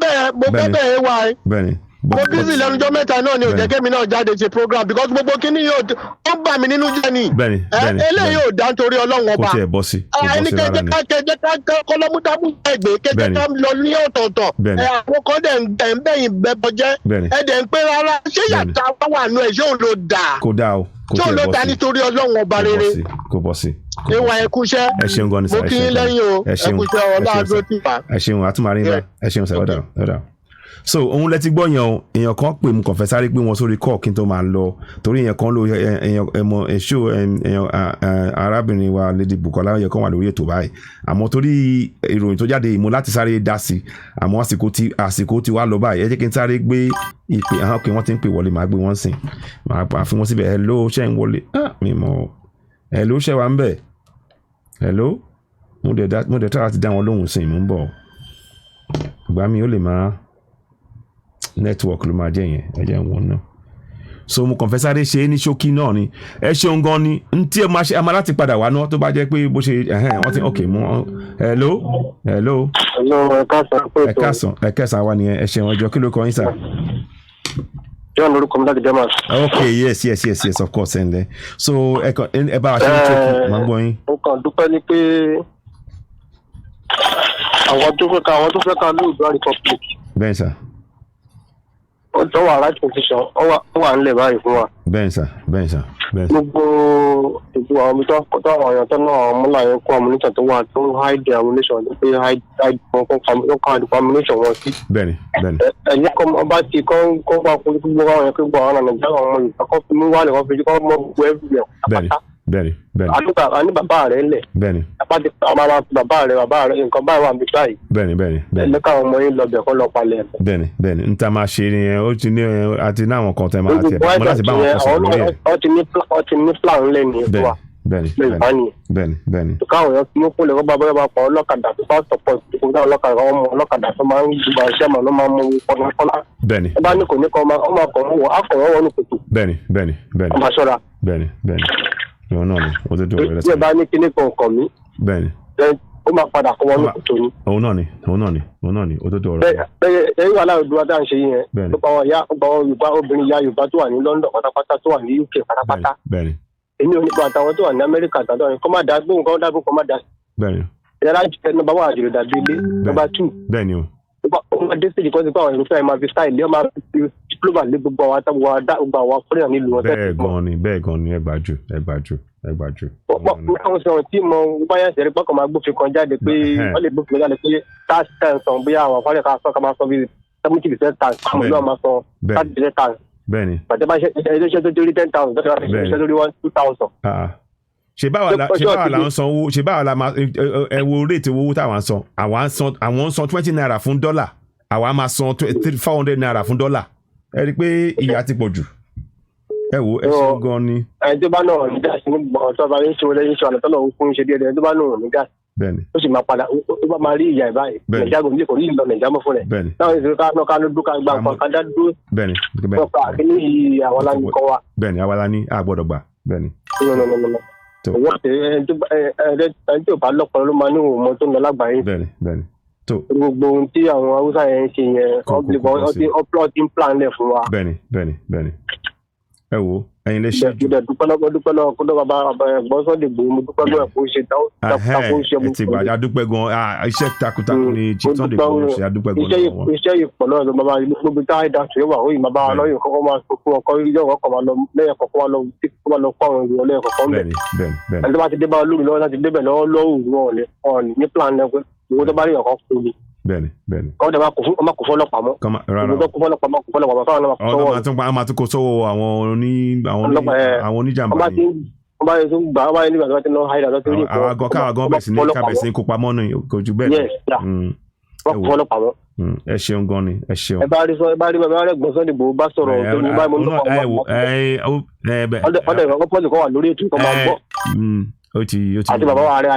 bẹ́ẹ̀ wá ẹ. bẹ́ẹ̀ni mo busy lẹ́nujọ́ mẹ́ta náà ni ò jẹ́ kémi náà jáde ṣe program because gbogbo kíní yóò ó bà mí nínú jẹ́ ni. bẹ́ẹ̀ni eléyìí ò dá nítorí Ọlọ́run ọba. kò tiẹ̀ bọ́ sí ẹni kẹjẹ ká kọlọmútàbù ẹgbẹ kẹjẹ ká lọ ní ọ̀tọ̀ọ̀tọ̀ àwọn kan dẹ̀ ń bẹ̀yìn bẹ́bọ jẹ́ ẹ dẹ̀ ń pé rárá ṣé yàtọ̀ àwọn wà nù ẹ̀ ṣé òun ló dà. kò dá o ṣé òun ló dá nítorí Ọlọ́run ọba rere. kò bọ́ sí. ìwà ẹkúṣẹ́ mo kí yín lẹ́yìn o ẹkúṣẹ́ ọlọ́àdó tìfà. ẹ ṣeun àtúmọ̀rí ẹ ṣeun sẹ́wọ́dà so òun lẹ ti gbọ́ yẹn o èèyàn kan pè mú kàn fẹ́ sáré gbé wọn sórí kọ́ kí n tó máa lọ torí èèyàn kan ló èèyàn arábìnrin wa Lady Bukola yẹ kàn wà lórí ètò báyìí àmọ́ torí ìròyìn tó jáde ìmú láti sáré dá sí àmọ́ àsìkò ti wá lọ báyìí ẹ jẹ́ kí n sáré gbé ìpè àwọn pé wọ́n ti ń pè wọlé màá gbé wọ́n sìn màá fi wọ́n síbẹ̀ hello ṣẹ́ ń wọlé mi mọ̀ hello ṣẹ́ wa ń bẹ̀ hello mo dẹ̀ tààrà ti dá wọn lóhùn sìn mò ń bọ̀ ìgbà mi ó lè máa network ló máa jẹ́ yẹn ẹ jẹ́ wọn náà so mo kàn fẹ́ sáré ṣe é ní ṣókí náà ni ẹ ṣeun gan ni n tí ẹ máa ṣe àmà láti padà wá náà tó bá jẹ́ pé bó ṣe wọ́n ti ok mú hello ẹ káàsán wa nìyẹn ẹ ṣeun ọjọ́ kí ló kọ yín sà John lórúkọ mi láti German. Okay, yes, of course, ẹnlẹ. So ẹ bá wa ṣe ń tókù máa ń gbọ́ yín. Mo kàn dúpẹ́ ní pé àwọn tó fẹ́ ká lóògbé republic. Bẹ́ẹ̀ sà. Ó jọ wà right position, ó wà nílẹ̀ báyìí fún wa. Bẹ́ẹ̀ sà. Gbogbo àwọn ọmọ tó àwọn èèyàn tó náà àwọn ọmọlá yẹn kó ammunition tó wà tó ń hide ammunition tó pé hide wọn kó àdùkọ ammunition wọn sí. Bẹ́ẹ̀ni. Ẹ̀yẹ́ kọ́ ọba tí kọ́ bá kó gbogbo àwọn yẹn kó gbọ́ àwọn Nàìjíríà àwọn ọmọ Yorùbá kọ́ fi mú wà lẹ́kọ́ fi kọ́ mọ́ gbogbo everywhere. Bẹ́ẹ̀ni. A ní bàbá rẹ̀ ńlẹ̀. Bẹ́ẹ̀ni. Bàbá rẹ̀ nǹkan báyìí wà níbi báyìí. Bẹ́ẹ̀ni. Ẹ̀lẹ́ káwọn ọmọ yín lọ bẹ̀ kọ́ lọ palẹ̀. Bẹ́ẹ̀ni. N ta máa ṣe ni ó ti ní àti ní àwọn kan tẹ máa tẹ mọ́ láti bá wọn kọ sọ̀rọ̀ lórí ẹ̀. Ó ti ní plan lẹ́nu ìwà. Bẹ́ẹ̀ni. Káwọn èèyàn mú kó lè kọ́ bá bọ́yá bá pa ọlọ́kadà tó bá sọ̀pọ̀ ìdíkùn ọlọ́kadà ọmọ ọlọ́kadà tó máa ń gbà iṣẹ́ màá ló máa ń mú pọ́npọ́nlá. Bẹ́ẹ̀ni. Ẹ bá ní kò ní kọ́ ọmọ akọ̀wọ́ wọn ní kòtò. Bẹ́ẹ̀ni. Ọmọ aṣọ́ra. Bẹ́ẹ̀ni. Ìwọ náà ni ó tó dùn rẹ̀ lẹ́sẹ̀. Bí ẹ bá ní kíní kan mí. Bẹ́ẹ̀ni. Ó máa padà kọ́ wọn ní kòtò ni. Òun náà ni ó tó dùn rẹ̀. Ẹ̀yin wà láàrin Oduduwa tá à ń ṣe yìí yẹn. Ó pa àwọn Yorùbá obìnrin ìyá Yorùbá tó wà ní London pátápátá tó wà ní UK pátápátá. Bẹ́ẹ̀ni. Èmi ò ní pa àtàwọn tó wà ní Amẹ́ríkà àtàwọn kọ́ máa dá gbóhùn kan dábò kọ́ máa dá. Bẹ́ẹ̀ni. Ìyára jẹ́ nọ́mbà 1 àjèrè dàbí ilé. Nọ́mbà 2. Bẹ́ẹ̀ni o. Ó máa dé stage kan sí pé àwọn irúfẹ́ ẹ̀ máa fi style ó máa fi diploma lé gbogbo àwọn akọ́rẹ́yà nílùú wọn. Bẹ́ẹ̀ gan ni ẹ gbàjú. Àwọn sọ̀rọ̀ tí mo báyà ṣẹ̀rí pọ́kàn máa gbófin kan jáde pé wọ́n lè gbófin jáde pé tax san bí àwọn afárẹ́ ká sọ ká máa sọ bí 70% tax àwọn ìlú máa sọ 30% tax. Bẹ́ẹ̀ni. Bàtẹ́ bá ṣe tó torí 10,000 tó ṣe torí 2,000. Ṣé báwa la ń san owó ṣé báwa la máa ẹ wo réètì owó táwọn san àwọn ń san 20 naira fún dọ́là àwa máa san 400 naira fún dọ́là ẹ rí i pé ìyà ti pọ̀ jù ẹ wo ẹ ṣe gan ni. Ẹni tó bá náà ní gáàsì ní ọ̀tọ̀ bá yín ṣòro lẹ́yìn ṣòro àtọ́nà òun fún ṣe díẹ̀ ẹni tó bá náà ní gáàsì. Bẹ́ẹ̀ni. Ó sì máa padà ó bá máa rí ìyà ẹ̀ báyìí. Nàìjíríà gòmìnir kò rí ìlọ Nàìjíríà mọ́ fún rẹ̀. Bẹ́ẹ̀ni. Táwọn ìṣòro ká ló dúkà gba nǹkan ká dá dúró. Bẹ́ẹ̀ni. Ọ̀pá àkíní àwọn aláǹdí kan wa. Bẹ́ẹ̀ni àwa la ní àgbọ̀dọ̀ gbà. Bẹ́ẹ̀ni. Owó ẹni tí ò bá lọ́pọ̀ ló máa ní òun mọ tó ń lọ lágbàáyé. Bẹ́ẹ̀ni. Gbogbo ohun tí àwọn Haúsá yẹn ń ṣe yẹn ọtí ń plan lẹ̀ fún wa. Bẹ́ẹ̀ni. Ẹ wo ẹ̀yin lè ṣe jù. Dúpẹ́ lọ́wọ́ kó dọ́gba ẹ̀gbọ́n Sunday Igboho mo dúpẹ́ lọ́wọ́ kó ṣe takun ṣe ẹ ti gbà adúpẹ́ gan iṣẹ́ takuntakun ni Sunday Igboho ṣe adúpẹ́ gan lọ́wọ́. Iṣẹ́ yìí pọ̀ lọ́wọ́ ló máa gbogbo tá a dá sí wà ó yìí máa bá wa lọ́yìn kọ́kọ́ máa sọ fún ọkọ yíyọ ọkọ̀ máa lọ lẹ́yìn kọ̀ọ̀kan máa lọ kọ́ àwọn ènìyàn lẹ́yìn kọ̀ọ̀kan bẹ̀. Ẹni tó bá ti dé bá olómi lọ́wọ́ láti débẹ̀ lọ́wọ́ lọ́wọ́ wọn ní plan náà pé owó tó bá rí ọkọ̀ fún mi. Bẹ́ẹ̀ni. Kọ́ dẹ̀ máa kò fún ọlọ́pàá mọ́. Rárá. Kò fún ọlọ́pàá fáwọn náà kò sọ́wọ́. Àwọn máa tún kó sọ́wọ́ àwọn oníjàmbá ni. Wọ́n bá yẹ tó gbà wọ́n bá yẹ nígbà tó bá ti lọ háìdá tó ti rí ìkọ́. Káwa gan bẹ̀ sí ní kópa mọ́ náà kò jù bẹ́ẹ̀. Wọ́n kò fún ọlọ́pàá mọ́. Ẹ ṣeun gan ni ẹ ṣeun. Ẹ bá rí bàbá rẹ̀ gbọ́n Sunday Igboho bá sọ̀rọ̀ tó ní báyìí mo ń lọ́kọ̀ ọ̀dẹ̀ ìrọ̀kọ́ kọ́ wà lórí ètò ìkọ́ máa gbọ́. Àti bàbá ààrẹ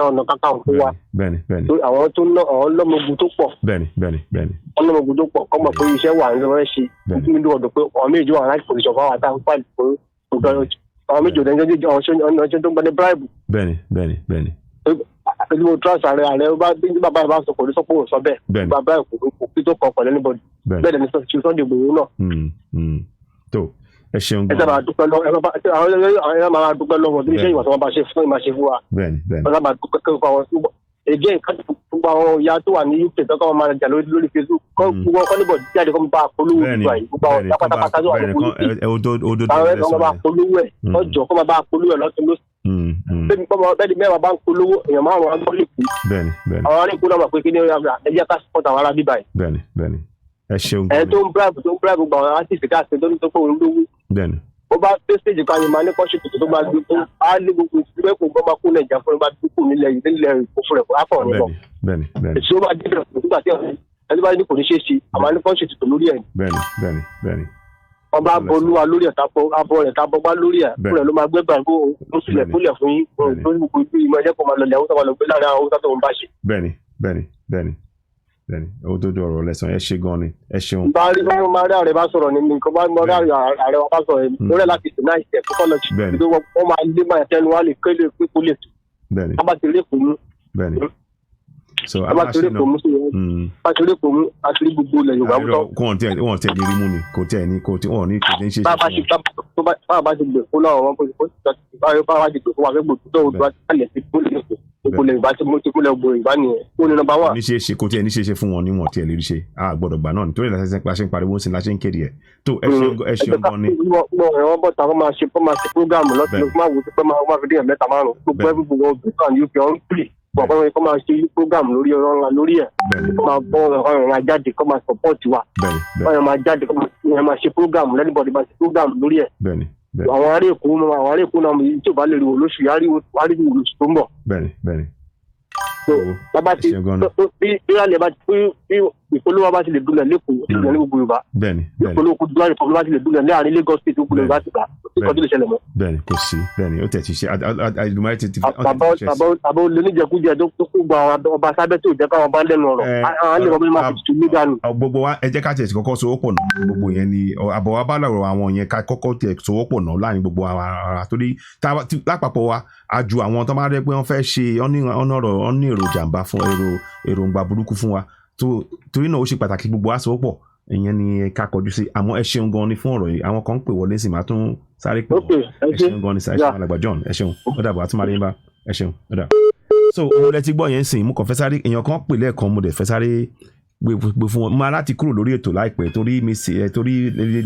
ọ̀nà kakanfò wa. Bẹ́ẹ̀ni. Àwọn tó ná àwọn lọ́mọogun tó pọ̀. Bẹ́ẹ̀ni. Wọ́n lọ́mọogun tó pọ̀ kọ́ mọ̀ pé iṣẹ́ wà ní wọ́n ṣe. Nínú ọdún pé àwọn méjì wà láti pòlìṣọ̀ fún àwọn àtàwọn fáìlì fún àwọn méjì òdẹ́jọ́ jẹ́ ọ̀nà ọ̀ṣẹ́ tó ń gbọ́dẹ̀ bíráìbù. Bẹ́ẹ̀ni. Ìlú trans ààrẹ bàbá ìbá sọ pẹ̀lú sọ́pọ̀ sọ bẹ́ẹ̀. Bàbá ìkòkò tó kọ̀ pẹ̀lú anybody. Bẹ́ẹ̀ ni Sunday Igboho náà. Tó ẹ ṣeun gan. Ẹ sábà dúpẹ́ lọ́wọ́ àwọn ẹ̀rọ máa dúpẹ́ lọ́wọ́ bí iṣẹ́ ìwà tí wọ́n bá ṣe fún ìmáṣe fún wa. Bẹ́ẹ̀ni. Wọ́n sábà dúpẹ́ kẹ́kọ̀ọ́ àwọn túbọ̀. Ègé gbogbo àwọn ìyá tó wà ní UK tó kọ́ máa jà lórí Facebook kọ́ gbogbo ọkọ́ níbọ̀ jáde kọ́ bá polówó ìgbà yìí gbogbo àwọn pátápátá tó wà ní UK. Àwọn ẹ̀rọ máa polówó ẹ̀ ọjọ́ kọ́ máa bá polówó ẹ̀ lọ́tún lọ́sùn. Bẹ́ẹ̀ni mẹ́wàá bá ń polówó èèyàn márùn-ún agbọ́n lè kú. Àwọn arínkù náà mọ̀ pé kí ni ẹjẹ́ ká support àwọn ará bíbá yìí. Bẹ́ẹ̀ni. Ẹ ṣeun. Ẹ tó ń bribe gbogbo àwọn artist káàkiri tó ń tó fóun lówó. Bẹ́ẹ̀ni. Ó bá dé stage kan yìí máa ní kọ́ṣù tuntun tó bá gbé tó á lé gbogbo ìṣúgbẹ́ kò gbọ́ máa kó Nàìjíríà fún ẹ bá dúkú nílẹ̀ ìkó fún rẹ̀ kó áfọ̀ rẹ̀ lọ. Bẹ́ẹ̀ni. Èsì ó bá dé bẹ̀rẹ̀ nígbà tí ẹni bá ní kò ní ṣe é ṣe àmọ́ ní kọ́ṣù tuntun lórí ẹ̀. Bẹ́ẹ̀ni. Wọ́n bá bolúwa lórí ẹ̀ abọ́ rẹ̀ tábọ́ bá lórí ẹ̀ fúnra ló máa gbé gbàgbó ó sílẹ̀ fúnlẹ̀ fún yín lórí gbogbo ibi ìmọ̀ ẹ̀jẹ̀ kò máa lọlẹ̀ Haúsá máa lọ gbé láàrin àwọn Haúsá tó ń bá ṣe. Bẹ́ẹ̀ni. Ó tó dé ọ̀rọ̀ lẹ́sàn ẹ ṣe gan ni ẹ ṣeun. Bá rí ààrẹ bá sọ̀rọ̀ ní nǹkan bá mọ ààrẹ wa bá sọ̀rọ̀ lórí láti ṣe náà ìṣẹ̀ kókó lọ sí ibi wọ́n máa lé máa tẹnu wá lè kéde pípò lè tù. Wọ́n bá ti rí èkó mú. so a máa ṣe náà pàṣẹ kò mú àṣírí gbogbo ilẹ̀ Yorùbá tó. wọ́n tẹ̀ lè rí mú ni kò tẹ̀ ní wọ́n ní kò ní ṣe. bá a bá ti gbè fún náà wọn bá a ti gbè fún wa fẹ́ gbòòtú tó wà lálẹ́ sí ìpínlẹ̀ Yorùbá tí mo ti kúnlẹ̀ gbòòrò Yorùbá nìyẹn ó ní nọ́mbà wà. oníṣeéṣe kò tiẹ̀ níṣeéṣe fún wọn ní wọn tiẹ̀ lè rí ṣe a gbọ́dọ̀ gbà náà nítorí láṣẹ ń pariwo sí láṣẹ ń kéde ẹ̀ tó ẹ ṣeun gan ni. wọ́n bọ̀ tàwọn máa ṣe prógámù lọ́sọ̀rọ̀ fún àwọn òṣìṣẹ́ máa fi dé ẹ̀mẹ́ta márùn-ún gbogbo ẹbí gbogbo ọ̀gbìn ní uk ọ̀hún pè bọ̀ wọ́n kọ́ máa ṣe prógámù lórí ọ̀rọ̀ ńlá lórí ẹ̀ kọ́ máa bọ́ ọ̀rọ̀ máa jáde kọ́ máa support wa ọ̀rọ̀ máa jáde kọ́ máa ṣe prógámù lẹ́nìbọ̀dì máa ṣe prógámù lórí ẹ̀ àwọn ará èkó náà tí ò bá lè rí olóṣù yá rí olóṣù tó ń bọ̀. bàbá ti bí ìpolówó bá ti lè dúlẹ̀ lẹ́kọ̀ọ́ ìṣẹ̀lẹ̀ ní gbogbo Yorùbá ìpolówó kò dúlẹ̀ ìpolówó bá ti lè dúlẹ̀ láàrin Lagos State òkú Yorùbá ti gbà kò tó lè ṣẹlẹ̀ mọ́. bẹ́ẹ̀ni kò sí bẹ́ẹ̀ni ó tẹ̀ ti ṣe àdùnmáyé ti ti. bàbá olè níjẹkújẹ tó kó gba ọba sábẹ́ tó jẹ́ káwọn bá lẹ́nu ọ̀rọ̀ àwọn lè wọ́n máa fi tù mí dànù. gbogbo wa ẹ jẹ́ ká tiẹ̀ kọ́kọ́ sowọ́pọ̀ náà gbogbo yẹn ni àbọ̀ wa bá lọ̀rọ̀ àwọn yẹn ká kọ́kọ́ tiẹ̀ sowọ́pọ̀ náà láàrin gbogbo ara torí lápapọ̀ wa àjù àwọn tó máa rẹ́ pé wọ́n fẹ́ ṣe ọ́ní èrò jàǹbá fún èròǹgbà burúkú fún wa torí náà ó ṣe pàtàkì gbogbo àsopọ̀ ìyẹn ni ká kọjú sí àmọ́ ẹ ṣeun gan ni fún ọ̀rọ̀ yìí àwọn kan ń pè wọlé sí máa tún sáré pè wọ́n ẹ ṣeun gan ni sáré ṣe alàgbà John ẹ ṣeun ó dàbọ̀ àtúmọ̀lẹ́ yín bá ẹ ṣeun ó dà. so òun lẹ ti gbọ́ yẹn sìn mo kàn fẹ́ sáré èèyàn kan pè lẹ́ẹ̀kan mo dẹ̀ fẹ́ sáré gbé fún wọn mo máa láti kúrò lórí ètò láìpẹ́ torí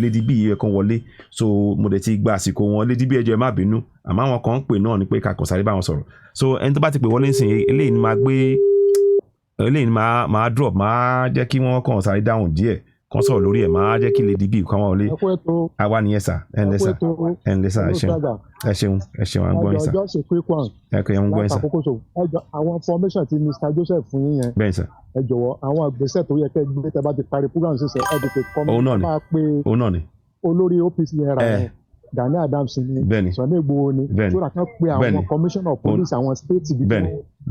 Lady B ẹ̀ kan wọlé so mo dẹ̀ ti gba àsìkò wọn Lady B ẹjọ́ ẹ má bínú àmọ́ àwọn kan ń pè náà ni pé ká kàn sáré bá wọn sọ̀rọ̀ so ẹni tó bá ti pè wọlé sìn eléyìí ni máa gbé eléyìí ni máa drop máa jẹ́ kí wọ́n kàn sáré dáhùn díẹ̀ kan sọ̀rọ̀ lórí ẹ̀ máa jẹ́ kí Lady B kan wọlé àwa nìyẹn sà ẹ̀ ǹlẹ́ sà ẹ ṣeun à ń gbọ́ yín sà ẹ kò yẹn ń gbọ́ yín sà. àwọn information tí Mr. Joseph fún yín yẹn bẹ́ẹ̀ sà ẹ jọ̀wọ́ àwọn ìgbésẹ̀ tó yẹ kẹ́ gbé tẹ́ bá ti parí program ṣiṣẹ́ ẹ tètè kọ́ máa pé olórí OPC yẹn ra ẹ̀ Gani Adams ni Sunday Igboho ni sódà kan pé àwọn commissioner of police àwọn state bí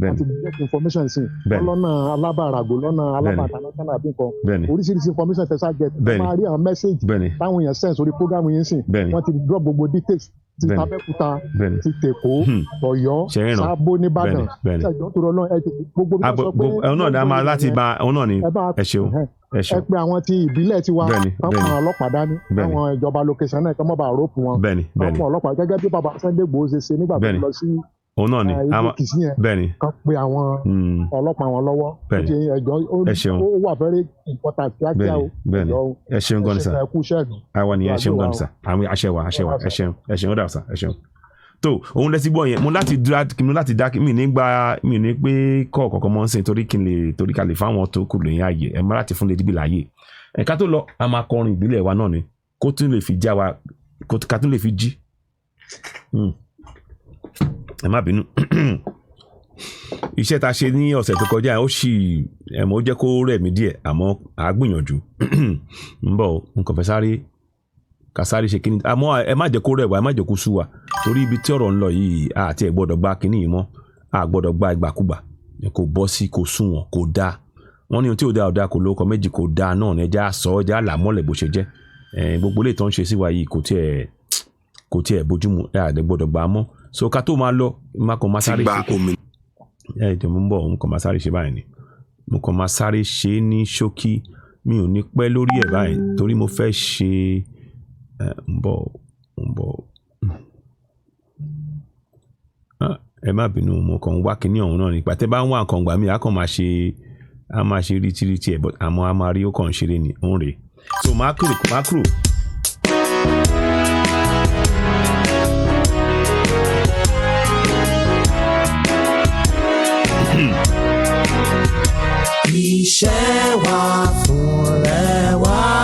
wọ́n ti get information sí lọ́nà alábàáràgò lọ́nà alábàtàlọ́sánà àbí nǹkan oríṣiríṣi information tẹ̀sán get wọ́n máa rí àwọn message táwọn èèyàn send sórí program yẹn sìn wọ́n ti drop gbogbo details ti Abẹ́òkúta ti Tèkó Ọ̀yọ́ Sábó nìbàdàn ṣàjọ tó rọ náà ẹ ti gbogbo bí wọ́n sọ pé ọ̀nà ni a máa láti bá ọ̀nà ni ẹ ṣeun ẹ pé àwọn tí ìbílẹ̀ ti wá káwọn ọlọ́pàá dání káwọn ìjọba location náà kọ́ mọ́ bá rọ́ọ̀pù wọn káwọn ọlọ́pàá gẹ́gẹ́ bí bàbá Sunday Igboho ṣe nígbà tó lọ sí ìlúkìsí yẹn kan pé àwọn ọlọ́pàá wọn lọ́wọ́ ẹjọ́ ó wà very important kíákíá o ẹ ṣeun gan ni sà àwọn ni ẹ ṣeun gan ni sà àwọn àṣẹwà ẹ ṣeun ó dà sà ẹ ṣeun tó òun lẹ́sí gbọ́ yẹn mo láti dá mi ní pé kọ́ ọ̀kọ̀ọ̀kan mọ́ ń sìn torí ká lè fáwọn tó kù lóyún ààyè ẹ má láti fún Lady B láàyè ẹ̀ka tó lọ a máa kọrin ìbílẹ̀ wa náà ni kó tún lè fi já wa ká tún lè fi jí ẹ má bínú iṣẹ́ tá a ṣe ní ọ̀sẹ̀ tó kọjá ó sì ẹ̀mọ́ ó jẹ́ kó rẹ̀ mí díẹ̀ àmọ́ à á gbìyànjú ń bọ̀ nǹkan fẹ́ sáré kàsáré ṣe kíní àmọ́ ẹ má jẹ́ kó rẹwà ẹ má jẹ́ kó sú wa torí ibi tí ọ̀rọ̀ ń lọ yìí àti ẹ gbọ́dọ̀ gba kíní yìí mọ́ a gbọ́dọ̀ gba ìgbàkúgbà kò bọ́ sí kò sún wọn kò dáa wọ́n ní ohun tí ò dáa ò dáa kò lóko méjì kò dáa náà ní ẹja sọ ẹja làmọ́lẹ̀ bó ṣe jẹ́ gbogbo ilé tó ń ṣe sí wa yìí kò tiẹ̀ bójúmu ẹ gbọ́dọ̀ gbà á mọ́ so ká tó máa lọ má kàn máa sáré ṣe jẹ́ mo ń bọ̀ mo kàn máa sáré ṣe báyìí ni mo kàn máa sáré ṣe ní ṣókí mi ò ní pẹ́ lórí ẹ̀ báyìí torí mo fẹ́ ṣe ń bọ̀ ẹ má bínú mo kàn ń wá kíní ọ̀hún náà nípa tẹ́ bá ń wá nǹkan gbà mí a kàn máa ṣe rítíríti ẹ̀ àmọ́ a máa rí ó kàn ń ṣeré ní òun rèé so máa kúrò. Iṣẹ́ wa fúnlẹ̀ wá.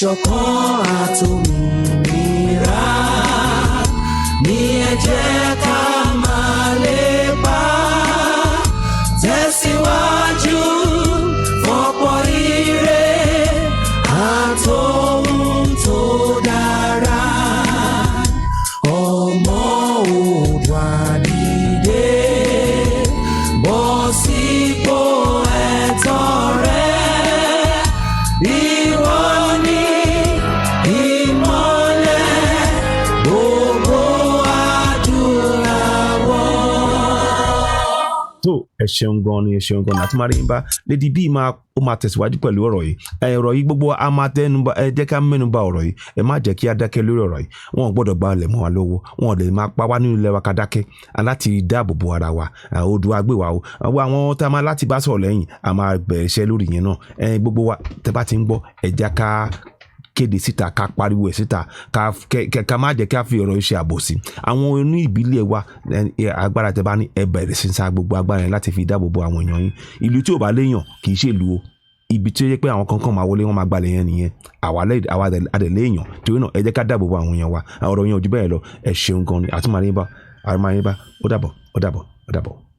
Ìṣọ̀kan àtòmìnira ní ẹ jẹ́ ká tó ẹ ṣeun gan ni àti máa rí yín bá Lady B ó máa tẹ̀síwájú pẹ̀lú ọ̀rọ̀ yìí gbogbo a máa tẹnuba ẹ jẹ́ ká mẹ́nuba ọ̀rọ̀ yìí ẹ má jẹ́ kí a dákẹ́ lórí ọ̀rọ̀ yìí wọn ò gbọ́dọ̀ gba ilẹ̀ mọ́ wa lọ́wọ́ wọn ò lè máa pa wá nínú ilẹ̀ wa ká dákẹ́ láti dáàbò bo ara wa Oòduà gbé wa o àwọn tá a máa láti bá sọ̀rọ̀ lẹ́yìn a máa bẹ̀rẹ̀ iṣẹ́ lórí yẹn náà gbogbo wa tẹ́ bá ti ń gbọ́ ẹ jẹ́ ká kéde síta ká pariwo ẹ̀ síta ká má jẹ́ ká fi ọ̀rọ̀ iṣẹ́ àbòsí àwọn onú ìbílẹ̀ wa agbára tẹ́ bá ní ẹ bẹ̀rẹ̀ sí sa gbogbo agbára yẹn láti fi dáàbò bo àwọn èèyàn yín ìlú tí ò bá léèyàn kì í ṣe ìlú o ibi tí ó yẹ pé àwọn kankan máa wọlé wọn máa gbalẹ̀ yẹn nìyẹn àwa adẹ̀lé èèyàn torí náà ẹ jẹ́ ká dáàbò bo àwọn èèyàn wa ọ̀rọ̀ yẹn ò jù bẹ́ẹ̀ lọ ẹ ṣeun gan ni àtúmọ̀ àríyìnbá ó dàbọ̀.